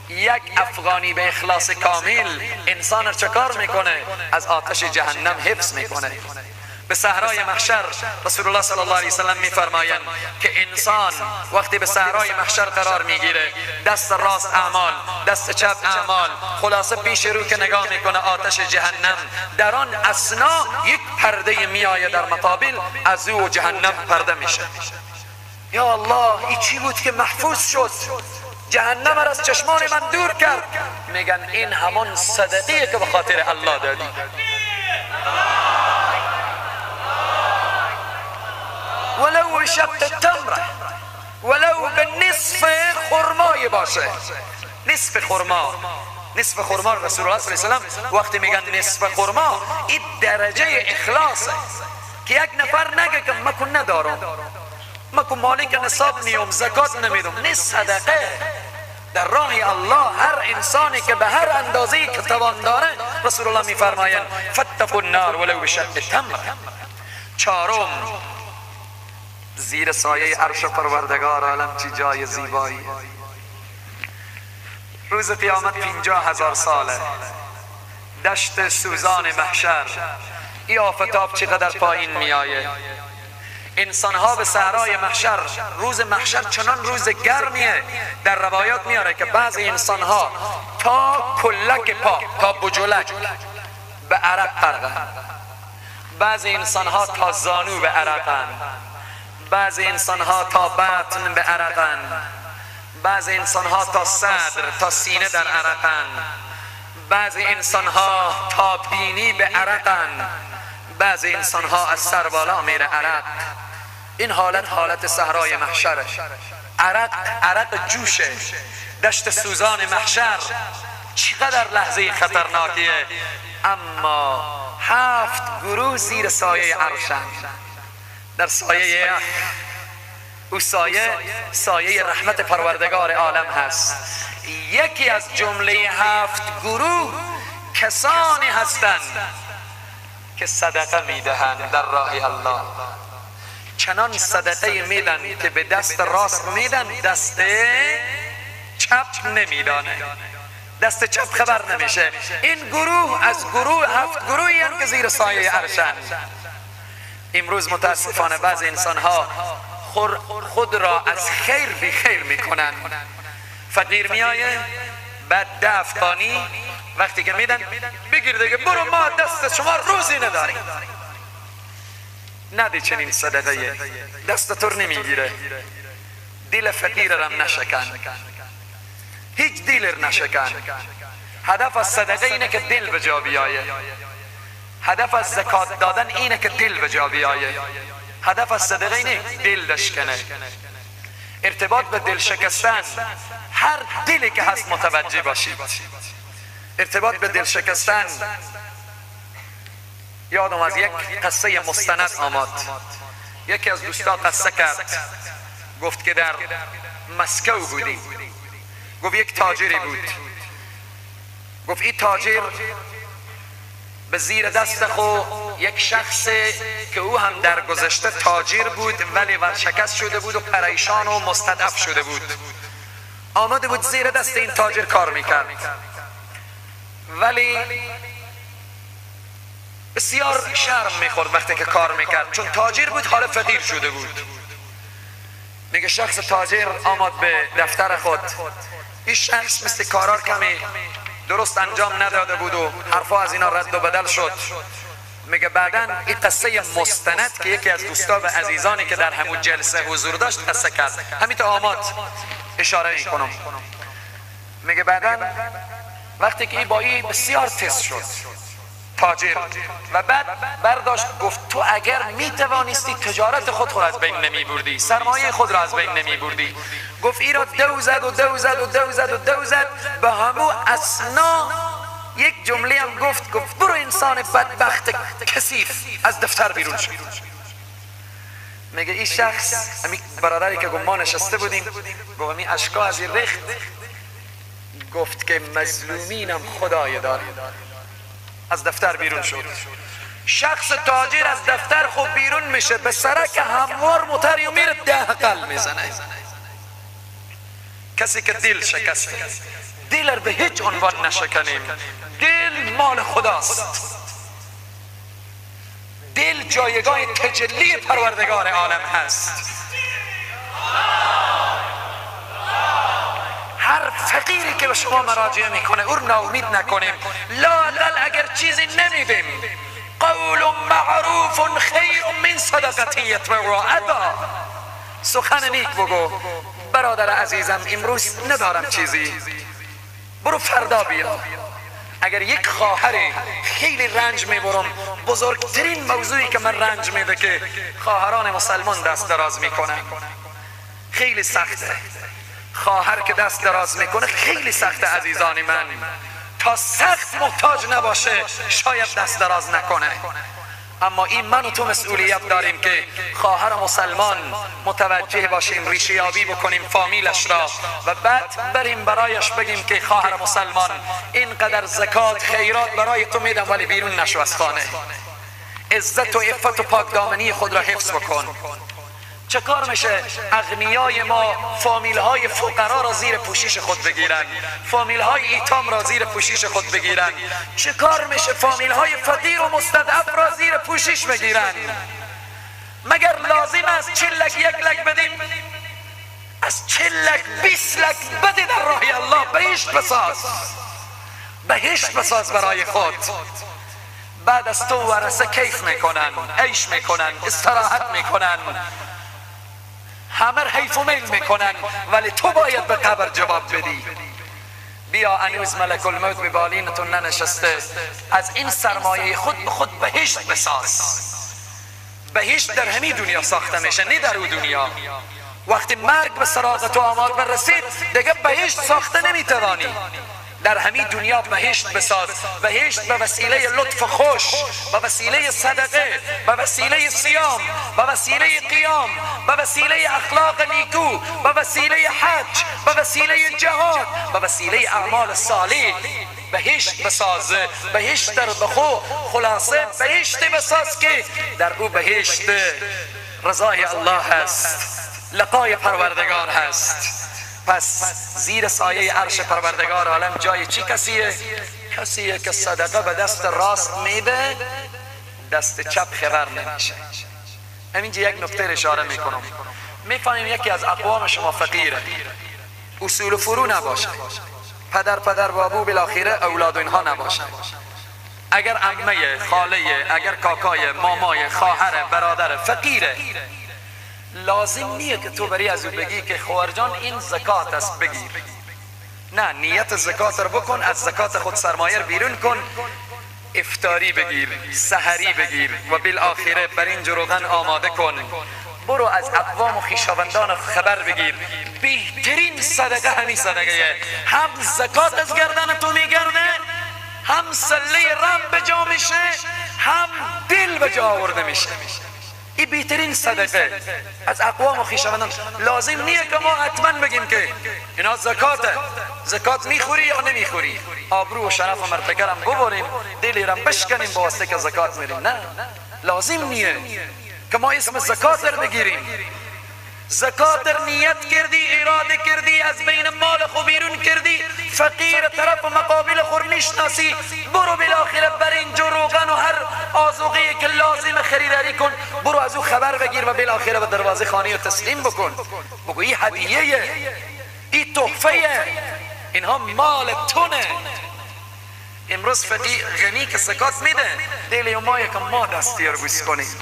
S2: 1 افغانی به اخلاص کامل انسان چه کار میکنه؟ از آتش جهنم حفظ میکنه. به صحرای محشر رسول الله صلی الله علیه وسلم میفرمایند که انسان وقتی به صحرای محشر قرار میگیره، دست راست اعمال، دست چپ اعمال، خلاصه پیش رو که نگاه میکنه آتش جهنم، در آن اثنا یک پرده میآید در مقابل، از او جهنم پرده میشه. یا الله، این چی بود که محفوظ شد؟ جهنم را از چشمان من دور کرد. میگن این همان صدقه که به خاطر الله دادی. ولو بشق التمر، ولو به نصف خرمای باشه. نصف خرما رسول الله صلی الله علیه و سلم وقتی میگن نصف خرما، این درجه اخلاصه که یک نفر نگه که من ندارم، من مالک نصاب نیم، زکات نمیدم. نه، صدقه در راه الله. هر انسانی که به هر اندازه‌ای که توان داره، رسول الله میفرمایند فاتقوا النار ولو بشق تمر. چهارم، زیر سایه عرش پروردگار عالم چی جای زیبایی. روز قیامت 50,000 ساله، دشت سوزان محشر، این آفتاب چقدر پایین میآید. انسان ها به صحرای محشر، روز محشر چنان روز گرمیه، در روایات میاره که بعضی انسان ها تا کلک پا، تا بجلک به عرق غرقن، بعضی انسان ها تا زانو به عرقن، بعضی انسان ها تا بطن به عرقن، بعضی انسان ها تا صدر تا سینه در عرقن، بعضی انسان ها تا بینی به عرقن، بعضی انسان ها از سر بالا میره عرق. این حالت صحرای محشره. عرق جوشه. دشت سوزان محشر چقدر لحظه خطرناکیه. اما 7 گروه زیر سایه عرشن، در سایه او سایه رحمت پروردگار عالم هست. یکی از جمله 7 گروه کسانی هستند که صدقه میدهند در راه الله. چنان صدقه میدن که به دست راست میدن، دست چپ نمیدانه، دست چپ خبر نمیشه. این گروه از 7 گروهی هم که زیر سایه عرشن. امروز متاسفانه بعض انسان ها خود را از خیر بی خیر میکنن. فقیر میایه بعد 10 افغانی وقتی که میدن بگیر دیگه برو، ما دست شما روزی نداریم. ندی چنین صدقه، دست تر نمیگیره. دل فقیر رم نشکن، هیچ دل نشکن. هدف از صدقه اینه که دل به جا بیایه. هدف از زکات دادن اینه که دل به جا بیایه. هدف از صدقه اینه دل دشکنه. ارتباط به دل شکستن، هر دلی که هست متوجه باشید. ارتباط به دل شکستن، یادم از یک قصه مستند آمد. یکی از دوستا قصه کرد، گفت که در مسکو بودیم. گفت یک تاجری بود. گفت این تاجر به زیر دست خو یک شخص که او هم در گذشته تاجر بود ولی ورشکست شده بود و پریشان و مستضعف شده بود، آمده بود زیر دست این تاجر کار میکرد. ولی بسیار شرم میخورد وقتی که کار میکرد، چون تاجر بود حال فقیر شده بود. میگه شخص تاجر آمد به دفتر خود. این شخص مثل کارار کمی درست انجام نداده بود و حرفا از اینا رد و بدل شد. میگه بعدن این قصه مستند که یکی از دوستا و عزیزانی که در همون جلسه حضور داشت قصه کرد، همین تا آمد اشاره میکنم. میگه بعدن وقتی که با این بسیار تست شد تاجر و بعد برداشت گفت تو اگر میتوانستی تجارت خود را از بین نمی بردی، سرمایه خود را از بین نمی بردی. گفت ای را دو زد به همو اسنا یک جمله هم گفت برو انسان بدبخت کثیف از دفتر بیرون شد. میگه این شخص، همین برادری که ما نشسته بودیم، گفت همین اشکا از این ریخت، گفت که مظلومینم خدای داره. از دفتر بیرون شد. شخص تاجر از دفتر خوب بیرون میشه، به سرک هموار موتر میره 10 قل میزنه. کسی که دل شکسته، دل رو به هیچ عنوان نشکنیم. دل مال خداست. دل جایگاه تجلی پروردگار عالم هست. هر فقیری که به شما مراجعه میکنه او رو ناامید نکنیم. لااقل اگر چیزی نمیدیم، قول معروف خیر من صدقه یتبعها اذی. سخن نیک بگو برادر عزیزم، امروز ندارم چیزی، برو فردا بیا. اگر یک خواهری خیلی رنج میبرم، بزرگترین موضوعی که من رنج میده که خواهران مسلمان دست دراز میکنن، خیلی سخته. خواهر که دست دراز میکنه خیلی سخت عزیزان من، تا سخت محتاج نباشه شاید دست دراز نکنه. اما این من و تو مسئولیت داریم که خواهر مسلمان متوجه باشیم، ریشه یابی بکنیم فامیلش را و بعد بریم برایش بگیم که خواهر مسلمان اینقدر زکات خیرات برای تو میدم ولی بیرون نشو از خانه، عزت و عفت و پاکدامنی خود را حفظ بکن. چه کار میشه اغنیای ما فامیل های فقرا را زیر پوشش خود بگیرن، فامیل های ایتام را زیر پوشش خود بگیرن؟ چه کار میشه فامیل های فقیر و مستضعف را زیر پوشش بگیرن؟ مگر لازم است 40 لک 1 لک بدیم؟ از 40 لک 20 لک بده در راه الله، بهشت بساز، بهشت بساز برای خود. بعد از تو ورثه کیف میکنن، عیش میکنن، استراحت میکنن، همه حیف و میل میکنن، ولی تو باید به قبر جواب بدی. بیا هنوز ملک الموت به بالینتون ننشسته، از این سرمایه خود به خود بهشت بساز. بهشت در همین دنیا ساخته میشه، نه در اون دنیا. وقتی مرگ به سراغ تو آمد و رسید دیگه بهشت ساخته نمیتوانی. در همین دنیا بهشت بساز، بهشت به وسیله لطف خوش، به وسیله صدقه، به وسیله صیام، به وسیله قیام، به وسیله اخلاق نیکو، به وسیله حج، به وسیله جهاد، به وسیله اعمال صالح بهشت بساز. بهشت در بخو خلاصه بهشت بساز که در او بهشت رضای الله هست، لقای پروردگار هست. پس زیر سایه عرش پروردگار عالم جای چی کسیه؟ کسیه که صدقه به دست راست میده، دست چپ خبر نمیشه. همینجا یک نکته اشاره میکنم. میفهمیم یکی از اقوام شما فقیره، اصول و فرو نباشه، پدر بابو بالاخره اولاد و اینها نباشه. اگر عمه، خاله، اگر کاکای، مامای، خواهر، برادر فقیره، لازم نیه که تو بری از او بگی که خواهر جان این زکات است بگیر. نه، نیت زکات رو بکن، از زکات خود سرمایه بیرون کن، افطاری بگیر، سحری بگیر و بالاخره بر این جروغن آماده کن. برو از اقوام و خویشاوندان خبر بگیر. بهترین صدقه همین صدقه، هم زکات از گردن تو میگرده، هم سله رم به جا میشه، هم دل به جا آورده میشه. این بهترین صدقه از اقوام و خویشاوندان. لازم نیه که ما حتما بگیم که اینا زکاته، زکات میخوری یا نمیخوری، آبرو و شرف و مرتکرم ببریم، دلی رم بشکنیم با واسطه که زکات میریم. نه، لازم نیه که ما اسم زکات رو بگیریم. زکات رو نیت کردی، اراده کردی، از بین مال خو بیرون کردی، فقیر طرف و مقابل خور میشناسی، برو بالاخره بر این روغن و هر آذوقه‌ای که لازم خریداری کن، برو از او خبر بگیر و بالاخره به دروازه خانه رو تسلیم بکن. بگو این هدیه، این تحفه، اینها مال تونه. امروز فقیر غنی که زکات میده، دل ما که ما دستی رو بوس کنیم،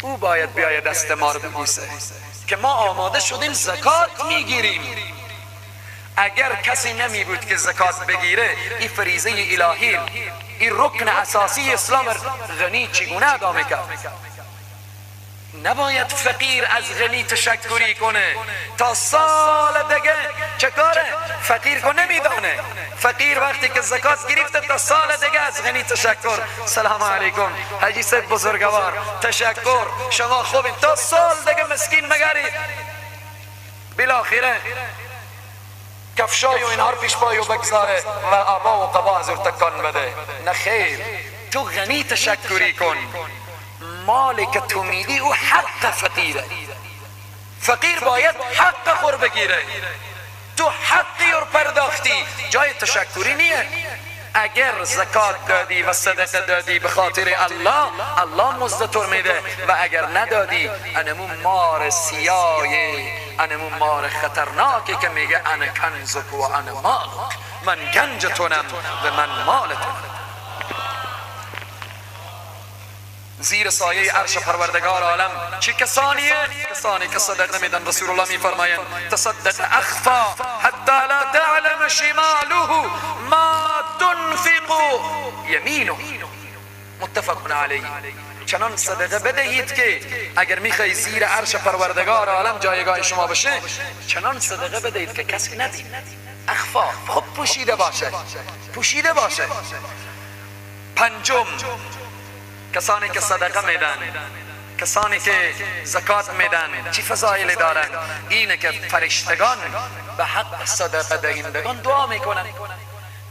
S2: او باید بیای دست ما رو ببوسه که ما آماده شدیم زکات میگیریم. اگر کسی نمی بود که زکات بگیره، این فریضه الهی، این رکن اساسی اسلام، غنی چگونه ادا میکرد؟ نباید فقیر از غنی تشکری کنه تا سال دیگه چه کاره؟ فقیر کو نمیدانه. فقیر وقتی که زکات گرفته تا سال دیگه از غنی تشکر، سلام علیکم حاجی صاحب بزرگوار، تشکر شما خوبین، تا سال دیگه مسکین مگری بالاخره کفشای و اینها رو پیش پای و بگذاره و آبا و قبا از تکان بده. نه خیر، تو غنی تشکری کن. مالی که تو میدی او حق فقیره. فقیر باید حق خور بگیره. تو حقی رو پرداختی، جای تشکری نیه. اگر زکات دادی و صدقه دادی به خاطر الله، الله مزدتر میده، و اگر ندادی انمون مار سیاهی، انمون مار خطرناکی که میگه انا کنزک و انا مالک، من گنجتونم و من مالتونم. زیر سایه عرش پروردگار عالم چه کسانیه؟ کسانی که صدقه میدن. رسول الله میفرمایند تصدق اخفا حتی لا تعلم شماله ما تنفق یمینه. متفق علیه. چنان صدقه بدهید که اگر میخوای زیر عرش پروردگار عالم جایگاه شما بشه چنان صدقه بدهید که کسی ندید، اخفا، خب پوشیده باشه. پنجم، کسانی که صدقه میدن، کسانی که زکات میدن چی فضایلی دارن؟ اینه که فرشتگان به حق صدقه دهندگان دعا میکنن.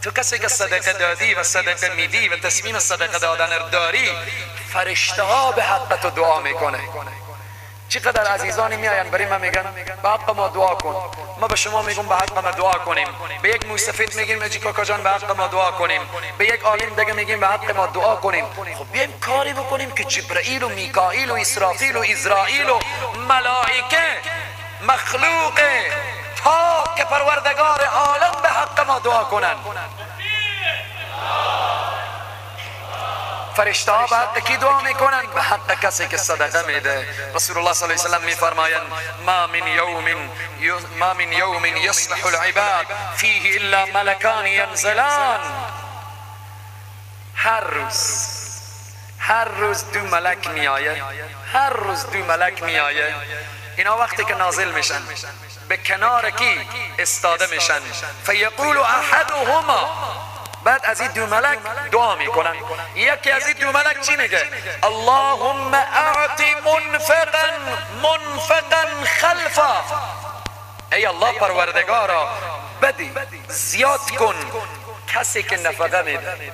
S2: تو کسی که صدقه دادی و صدقه میدی و تصمیم صدقه دادن داری، فرشته ها به حق تو دعا میکنه. چقدر عزیزانی میاین برای ما میگن به حق ما دعا کن، ما به شما میگم به حق ما دعا کنیم، به یک موسفید میگیم اجی کاکا جان به حق ما دعا کنیم، به یک عالم دیگه میگیم به حق ما دعا کنیم. خب بیایم کاری بکنیم که جبرائیل و میکائیل و اسرافیل و ازرائیل و ملائکه مخلوق تا که پروردگار عالم به حق ما دعا کنن. فرشته ها به حق کی دعا میکنن؟ به حق کسی که صدقه میده. رسول الله صلی الله علیه و سلم میفرمایند ما من یوم یصلح العباد فیه الا ملکان ینزلان. هر روز دو ملک میآیه، اینا وقتی که نازل میشن به کنار کی استاده میشن، فیقول احدهما، بعد از این دو ملک دعا میکنن. یکی از این دو ملک چی میگه؟ اللهم اعط منفقا خلفا، ای الله پروردگارا بدی زیاد کن کسی که نفقه میده.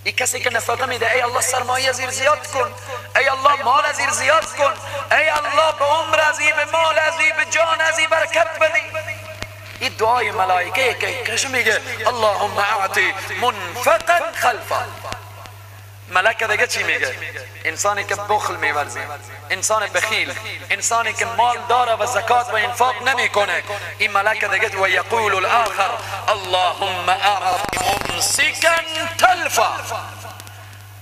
S2: این کسی که نفقه میده ای الله سرمایه زیر زیاد کن، ای الله مال ازیر زیاد کن، ای الله به عمر ازی، به مال ازی، به جان ازی برکت بدی. این دعای ملائکه که کش میگه اللهم اعطی منفقا خلفا. ملک دیگه چی میگه؟ انسانی که بخل میورزه، انسان بخیل، انسانی که مال داره و زکات و انفاق نمیکنه، این ملک دیگه و یقول الاخر اللهم اعطی ممسکا تلفا،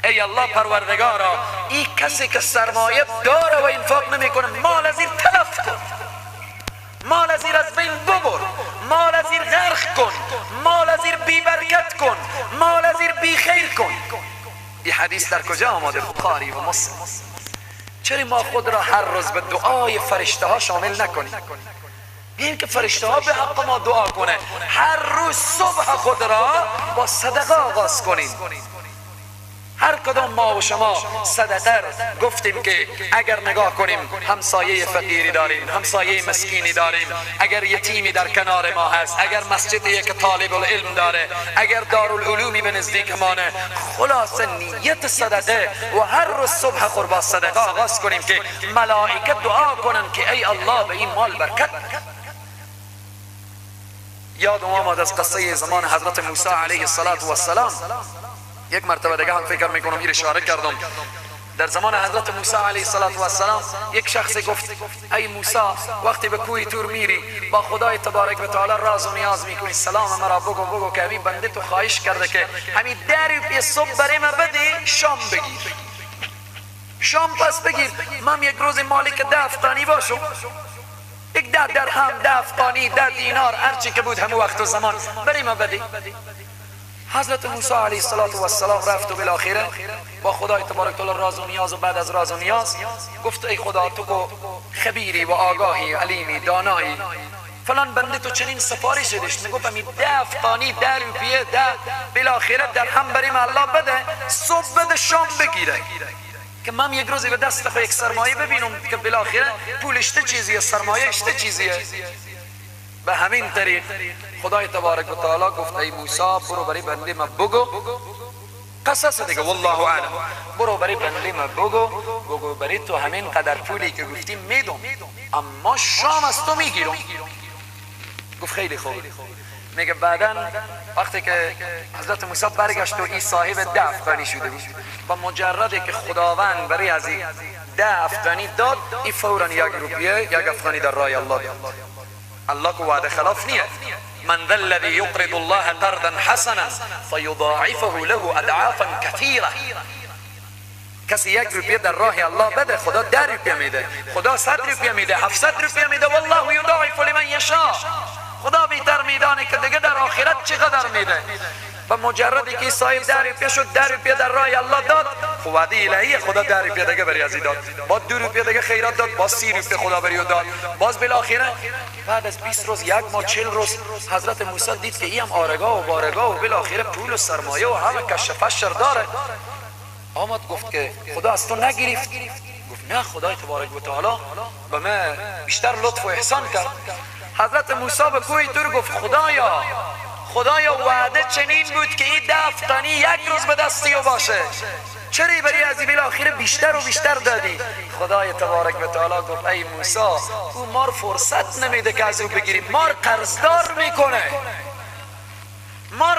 S2: ای الله پروردگارا این کسی که سرمایه داره و انفاق نمیکنه مال ازیر تلف کن، مال ازیر از بین ببر، مال ازیر غرق کن، مال ازیر بی برکت کن، مال ازیر بی خیر کن. این حدیث در کجا آمده؟ بخاری و مسلم. چرا ما خود را هر روز به دعای فرشته ها شامل نکنیم؟ این که فرشته ها به حق ما دعا کنه، هر روز صبح خود را با صدقه آغاز کنیم. هر کدام ما و شما صدقه گفتیم که اگر نگاه کنیم همسایه فقیری داریم، همسایه مسکینی داریم، اگر یتیمی در کنار ما هست، اگر مسجدی یک طالب العلم داره، اگر دارالعلومی به نزدیک مانه، خلاصه نیت صدقه و هر روز صبح خود با صدقه آغاز کنیم که ملائکه دعا کنن که ای الله به این مال برکت. یادم آمد از قصه زمان حضرت موسی علیه السلام. یک مرتبه دیگه هم فکر میکنم این اشاره کردم، در زمان حضرت موسی علیه السلام یک شخص گفت ای موسی وقتی به کوه تور میری با خدای تبارک و تعالی راز و نیاز میکنی، سلام مرا بگو که همین بنده تو خواهش کرده که همین 10 روپیه صبح برای من بده، شام بگیر، شام پس بگیر، من یک روز مالک 10 افغانی باشم، یک 10 درهم، 10 افغانی، 10 دینار، هرچی که بود همون وقت و زمان برای من بده. حضرت موسی علیه السلام رفت و بالاخره با خدای تبارک تعالی راز و نیاز و بعد از راز و نیاز گفت ای خدا تو که خبیری و آگاهی، علیمی، دانایی، فلان بنده تو چنین سفارش داشت، میگفت می 10 افغانی، 10 روپیه، 10 بالاخره درهم بریم الله بده، صبح بده، شام بگیره که من یک روزی به دست خود یک سرمایه ببینم که بالاخره پولش چه چیزیه، سرمایه‌اش چه چیزیه. به همین طریق خدای تبارک و تعالی گفت ای موسی برو برای بنده من بگو، قصص دیگه والله اعلم، برو برای بنده من بگو برای تو همین قدر پولی که گفتیم میدم، اما شام از تو میگیرم. گفت خیلی خوب. میگه بعداً وقتی که حضرت موسی برگشت و این صاحب 10 افغانی شده بود، با مجردی که خداوند برای از 10 افغانی داد، این فوراً 1 روپیه، 1 افغانی در راه الله داد. الله کو وعده خلاف نیه. من ذا الذي يقرض الله قرضا حسنا فيضاعفه له اضعافا كثيره. کسی 1 روپیه در راه الله بده، خدا 10 روپیه میده، خدا 100 روپیه میده، 700 روپیه میده، والله یضاعف لمن یشاء. خدا بیتر میدانه که دیگه در آخرت چقدر میده. و مجردی که صاحب 10 روپیه شد، 10 روپیه در راه الله داد، وعده الهی خدا 10 روپیه دیگه بر یزید داد، با 2 روپیه دیگه خیرات داد، با 30 روپیه خدا بر داد. باز بالاخره بعد از 20 روز، 1 ماه، 40 روز حضرت موسی دید که این هم آرگاه و بارگاه و بالاخره پول و سرمایه و همه کشفشر داره. آمد گفت که خدا از تو نگرفت؟ گفت نه، خدای تبارک و تعالی به من بیشتر لطف و احسان کرد. حضرت موسی به کوه طور گفت خدایا وعده چنین بود که این دفتانی 1 روز به دستی باشه، چرا برای از این بالاخره بیشتر و بیشتر دادی؟ خدای تبارک و تعالی گفت ای موسی، او ما فرصت نمیده که از او بگیریم، ما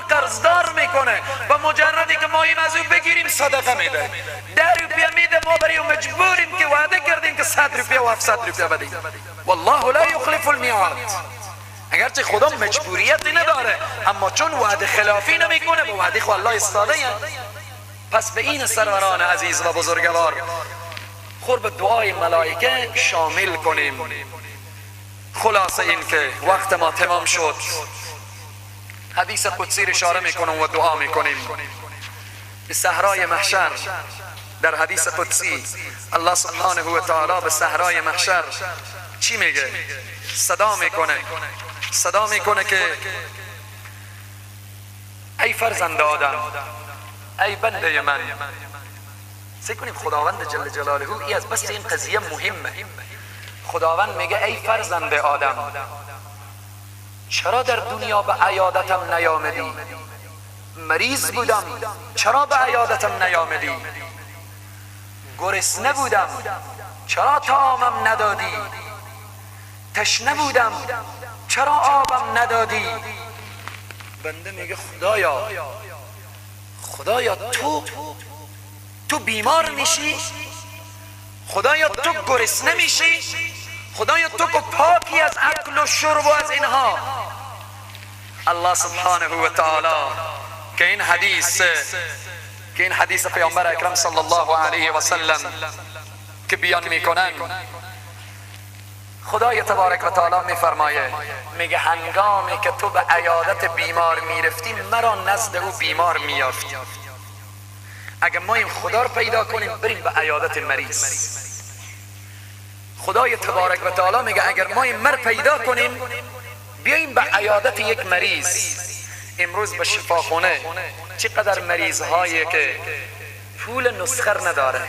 S2: قرضدار میکنه و مجردی که ما این از او بگیریم صدقه میده. 10 روپیه میده، ما برای او مجبوریم که وعده کردیم که 100 روپیه و 700 روپیه بدیم. والله لا یخلف المیعاد. اگرچه خدا مجبوریتی نداره، اما چون وعده خلافی نمیکنه، به وعده خود الله استاده. پس به این سروران عزیز و بزرگوار قرب دعای ملائکه شامل کنیم. خلاصه این که وقت ما تمام شد، حدیث قدسی رو اشاره میکنم و دعا میکنیم. به صحرای محشر در حدیث قدسی الله سبحانه و تعالی به صحرای محشر چی میگه؟ صدا میکنه که ای فرزند آدم، ای بنده من. فکر کنیم خداوند جل جلاله ای از بس این قضیه مهمه. خداوند میگه ای فرزند آدم، چرا در دنیا به عیادتم نیامدی؟ مریض بودم، چرا به عیادتم نیامدی؟ گرسنه بودم، چرا طعامم ندادی؟ تشنه بودم، چرا آبم ندادی؟ بنده میگه خدایا تو بیمار میشی؟ خدایا تو گرسنه میشی؟ خدایا تو که پاکی از اکل و شرب و از اینها. الله سبحانه و تعالی که این حدیث پیامبر اکرم صلی الله علیه و سلم که بیان میکنن، خدای تبارک و تعالی میفرمایه، میگه هنگامی که تو به عیادت بیمار میرفتی، مرا نزد او بیمار میافتی. اگر ما این خدا رو پیدا کنیم بریم به عیادت مریض. خدای تبارک و تعالی میگه اگر ما این مر پیدا کنیم بیاییم به عیادت یک مریض. امروز به شفاخانه چقدر مریض هایی که پول نسخر نداره،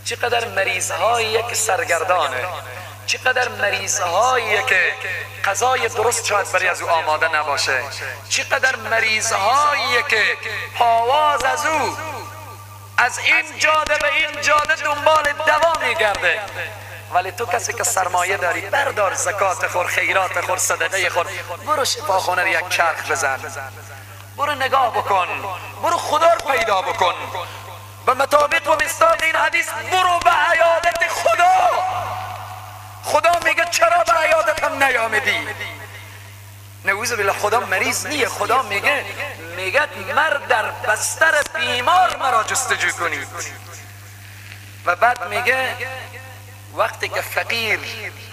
S2: چقدر مریض هایی که سرگردانه، چقدر مریض هایی که غذای درست شاید برای از او آماده نباشه، چقدر مریض هایی که پاواز از او از این جاده به این جاده دنبال دوا میگرده. ولی تو کسی که سرمایه داری، بردار زکات خور، خیرات خور، صدقه خور، برو شفاخانه یک چرخ بزن، برو نگاه بکن، برو خدا رو پیدا بکن. به مطابق و مصداق این حدیث برو به عیادت خدا. خدا میگه چرا به عیادتم نیامدی؟ نعوذ بالله خدا مریض نیه، خدا میگه مرد در بستر بیمار مرا جستجو کنید. و بعد میگه وقتی که فقیر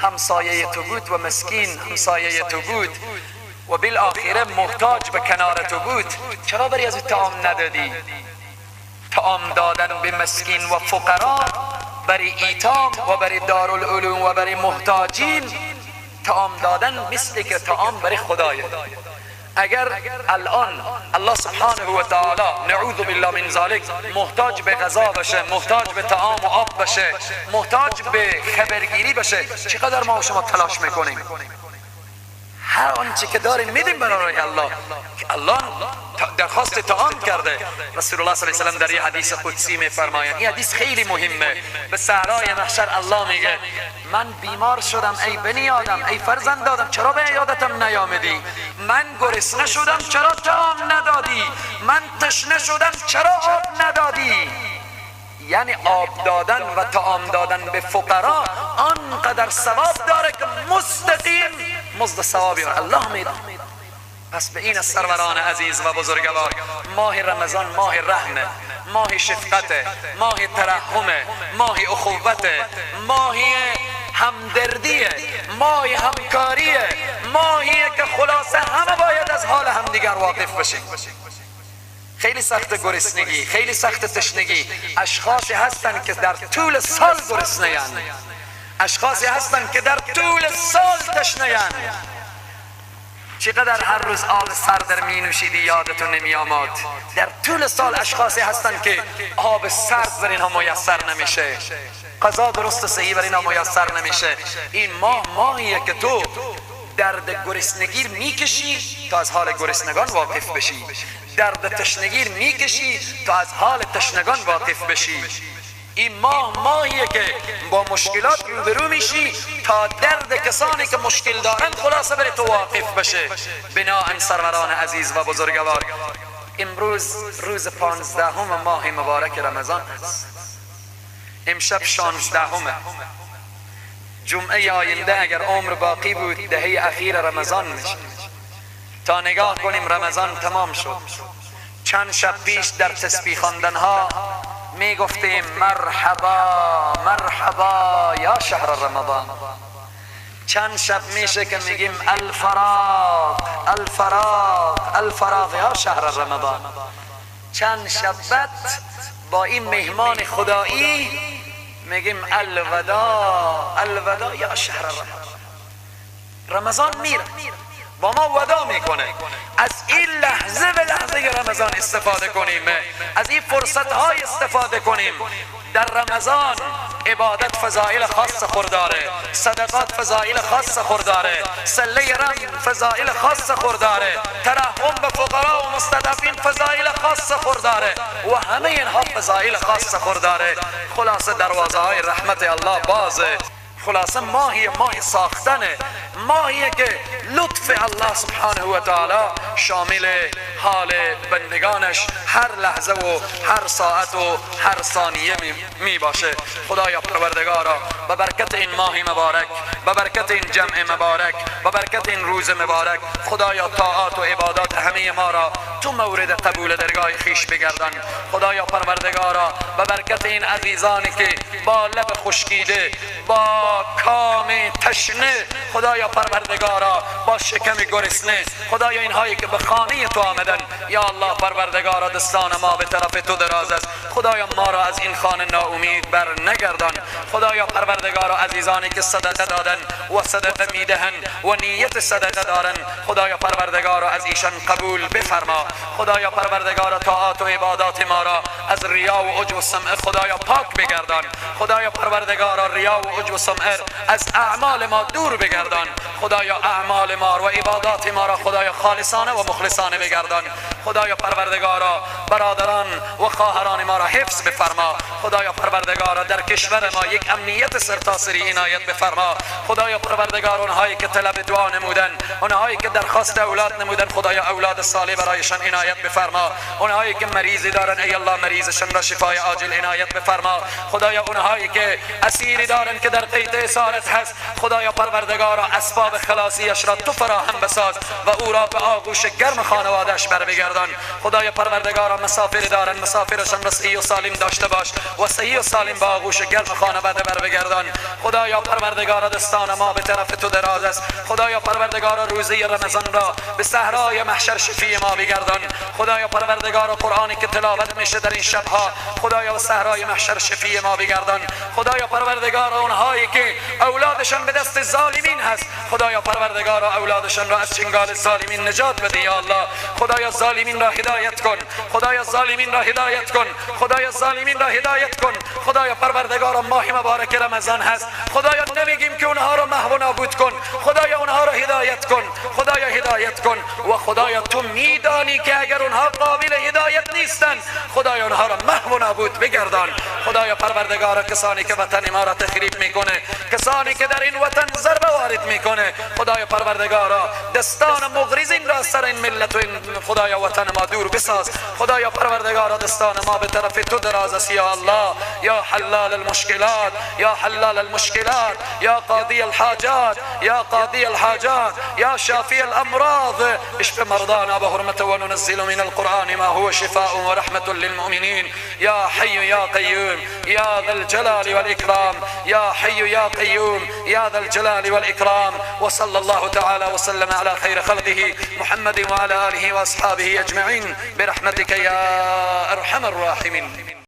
S2: همسایه تو بود و مسکین همسایه تو بود و بالاخره محتاج به کنار تو بود، چرا بری از او طعام ندادی؟ طعام دادن به مسکین و فقرا، برای ایتام و برای دارالعلوم و برای محتاجین طعام دادن مثل که طعام برای خدایه. اگر الان الله سبحانه و تعالی نعوذ بالله من ذلک محتاج به غذا بشه، محتاج به طعام و آب بشه، محتاج به خبرگیری بشه، چقدر ما و شما تلاش میکنیم؟ هر آنچه که داریم میدیم برای الله. الله درخواست طعام کرده. رسول الله صلی الله علیه و سلم در این حدیث قدسی میفرماید، این حدیث خیلی مهمه. به صحرای محشر الله میگه من بیمار شدم ای بنی آدم، ای فرزند آدم، چرا به عیادتم نیامدی؟ من گرسنه شدم چرا طعام ندادی؟ من تشنه شدم چرا آب ندادی؟ یعنی آب دادن و طعام دادن به فقرا آنقدر ثواب داره که مستقیم مزد ثوابی الله میده. پس به این سروران عزیز و بزرگوار، ماه رمضان ماه رحمه، ماه شفقته، ماه ترحمه، ماه اخوته، ماه همدردیه، ماه همکاریه، ماهیه که خلاصه همه باید از حال همدیگر واقف بشیم. خیلی سخت گرسنگی، خیلی سخت تشنگی. اشخاصی هستن که در طول سال گرسنه‌اند، اشخاصی هستن که در طول سال تشنه‌اند. چقدر هر روز آب سرد می نوشیدی یادتون نمی آمد؟ در طول سال اشخاصی هستن که آب سرد بر اینها میسر نمیشه، غذا درست و صحیح بر اینها میسر نمیشه. این ماهیه که تو درد گرسنگی میکشی تا از حال گرسنگان واقف بشی، درد تشنگی میکشی تا از حال تشنگان واقف بشی. این ماهیه که با مشکلات روبرو میشی تا درد کسانی که مشکل دارند خلاصه بر تو واقف بشه. بنابراین سروران عزیز و بزرگوار، امروز روز 15 ماه مبارک رمضان است. امشب 16 جمعه آینده اگر عمر باقی بود دهه اخیر رمضان میشه. تا نگاه کنیم رمضان تمام شد. چند شب پیش در تسبیح خواندن ها می گفتیم مرحبا مرحبا یا شهر رمضان. چند شب میشه که میگیم الفراق الفراق الفراق یا شهر رمضان. چند شب بعد با این مهمان خدایی میگیم الوداع الوداع یا شهر رمضان. رمضان میره با ما ودا میکنه. از این لحظه به لحظه رمضان استفاده کنیم، از این فرصت های استفاده کنیم. در رمضان عبادت فضائل خاص خود داره، صدقات فضائل خاص خود داره، صله رحم فضائل خاص خود داره، ترحم به فقرا و مستضعفین فضائل خاص خود داره و همه اینها فضائل خاص خود داره. خلاصه دروازه های رحمت الله بازه. خلاصه ماه ساختنه، ماهیه که لطف الله سبحانه و تعالی شامل حال بندگانش هر لحظه و هر ساعت و هر ثانیه می باشه. خدایا پروردگارا به برکت این ماه مبارک، به برکت این جمع مبارک، به برکت این روز مبارک، خدایا طاعات و عبادات همه ما را تو مورد قبول درگاه خیش بگردان. خدایا پروردگارا به برکت این عزیزانی که با لب خشکیده، با کام تشنه، خدایا پروردگارا با شکم گرسنه، خدایا اینهایی که به خانه تو آمدن، یا الله پروردگارا دستان ما به طرف تو دراز است. خدایا ما را از این خانه ناامید بر نگردان. خدایا پروردگارا عزیزانی که صدقه دادن و صدقه میدهن و نیت صدقه دارن، خدایا پروردگارا از ایشان قبول بفرما. خدایا پروردگارا طاعات و عبادات ما را از ریا و عجب و سمع خدایا پاک بگردان. خدایا پروردگارا ریا و عجب و سمع از اعمال ما دور بگردان. خدایا اعمال ما و عبادات ما را خدایا خالصانه و مخلصانه بگردان. خدایا پروردگارا برادران و خواهران ما را حفظ بفرما. خدایا پروردگارا در کشور ما یک امنیت سرتاسری عنایت بفرما. خدایا پروردگار اونهایی که طلب دعا نمودن، اونهایی که درخواست اولاد نمودن، خدایا اولاد صالح برایشان عنایت بفرما. اونهایی که مریضی دارن ای الله مریضشان را شفای عاجل عنایت بفرما. خدایا اونهایی که اسیری دارن که در قید اسارت هست، خدایا پروردگارا اسباب خلاصیش را تو فراهم بساز و او را به آغوش گرم خانواده‌اش بر بگردان. خدایا پروردگارا مسافر دارن، مسافرشان را صحیح و سالم داشته باش و صحیح و سالم به آغوش گرم خانواده بر بگردان. خدایا پروردگارا دستان ما به طرف تو دراز است. خدایا پروردگارا روزه رمضان را به صحرای محشر شفیع ما بگردان. خدایا پروردگارا قرآنی که تلاوت میشه در این شبها، خدایا به صحرای محشر شفیع ما بگردان. خدایا پروردگارا اونهایی که اولادشان به دست ظالمین هست، خدایا پروردگارا اولادشان را از چنگال ظالمین نجات بده یا الله. خدایا ظالمین را هدایت کن، خدایا ظالمین را هدایت کن، خدایا ظالمین را هدایت کن. خدایا پروردگارا ماه مبارک رمضان هست، خدایا نمیگیم که اونها را محو و نابود کن، خدایا اونها را هدایت کن، خدایا هدایت کن. و خدایا تو میدانی که اگر اونها قابل هدایت نیستن، خدایا اونها را محو و نابود بگردان. خدایا پروردگارا کسانی که وطن ما را تخریب میکنه، کسانی که در این وطن ضربه وارد میکنه، خدایا پروردگارا دستان مغرضین را سر این ملت و این خدایا وطن ما دور بساز. خدایا پروردگارا دستان ما به طرف تو دراز است یا الله. یا حلال المشکلات، یا حلال المشکلات، یا قاضی الحاجات، یا قاضی الحاجات، یا شافی الامراض، اشف مرضانا بحرمت و ننزل من القرآن ما هو شفاء و رحمت للمؤمنین. یا حی یا قیوم یا ذا الجلال والاکرام یا يا حي يا قيوم يا ذا الجلال والإكرام. وصلى الله تعالى وسلم على خير خلقه محمد وعلى آله وأصحابه أجمعين برحمتك يا أرحم الراحمين.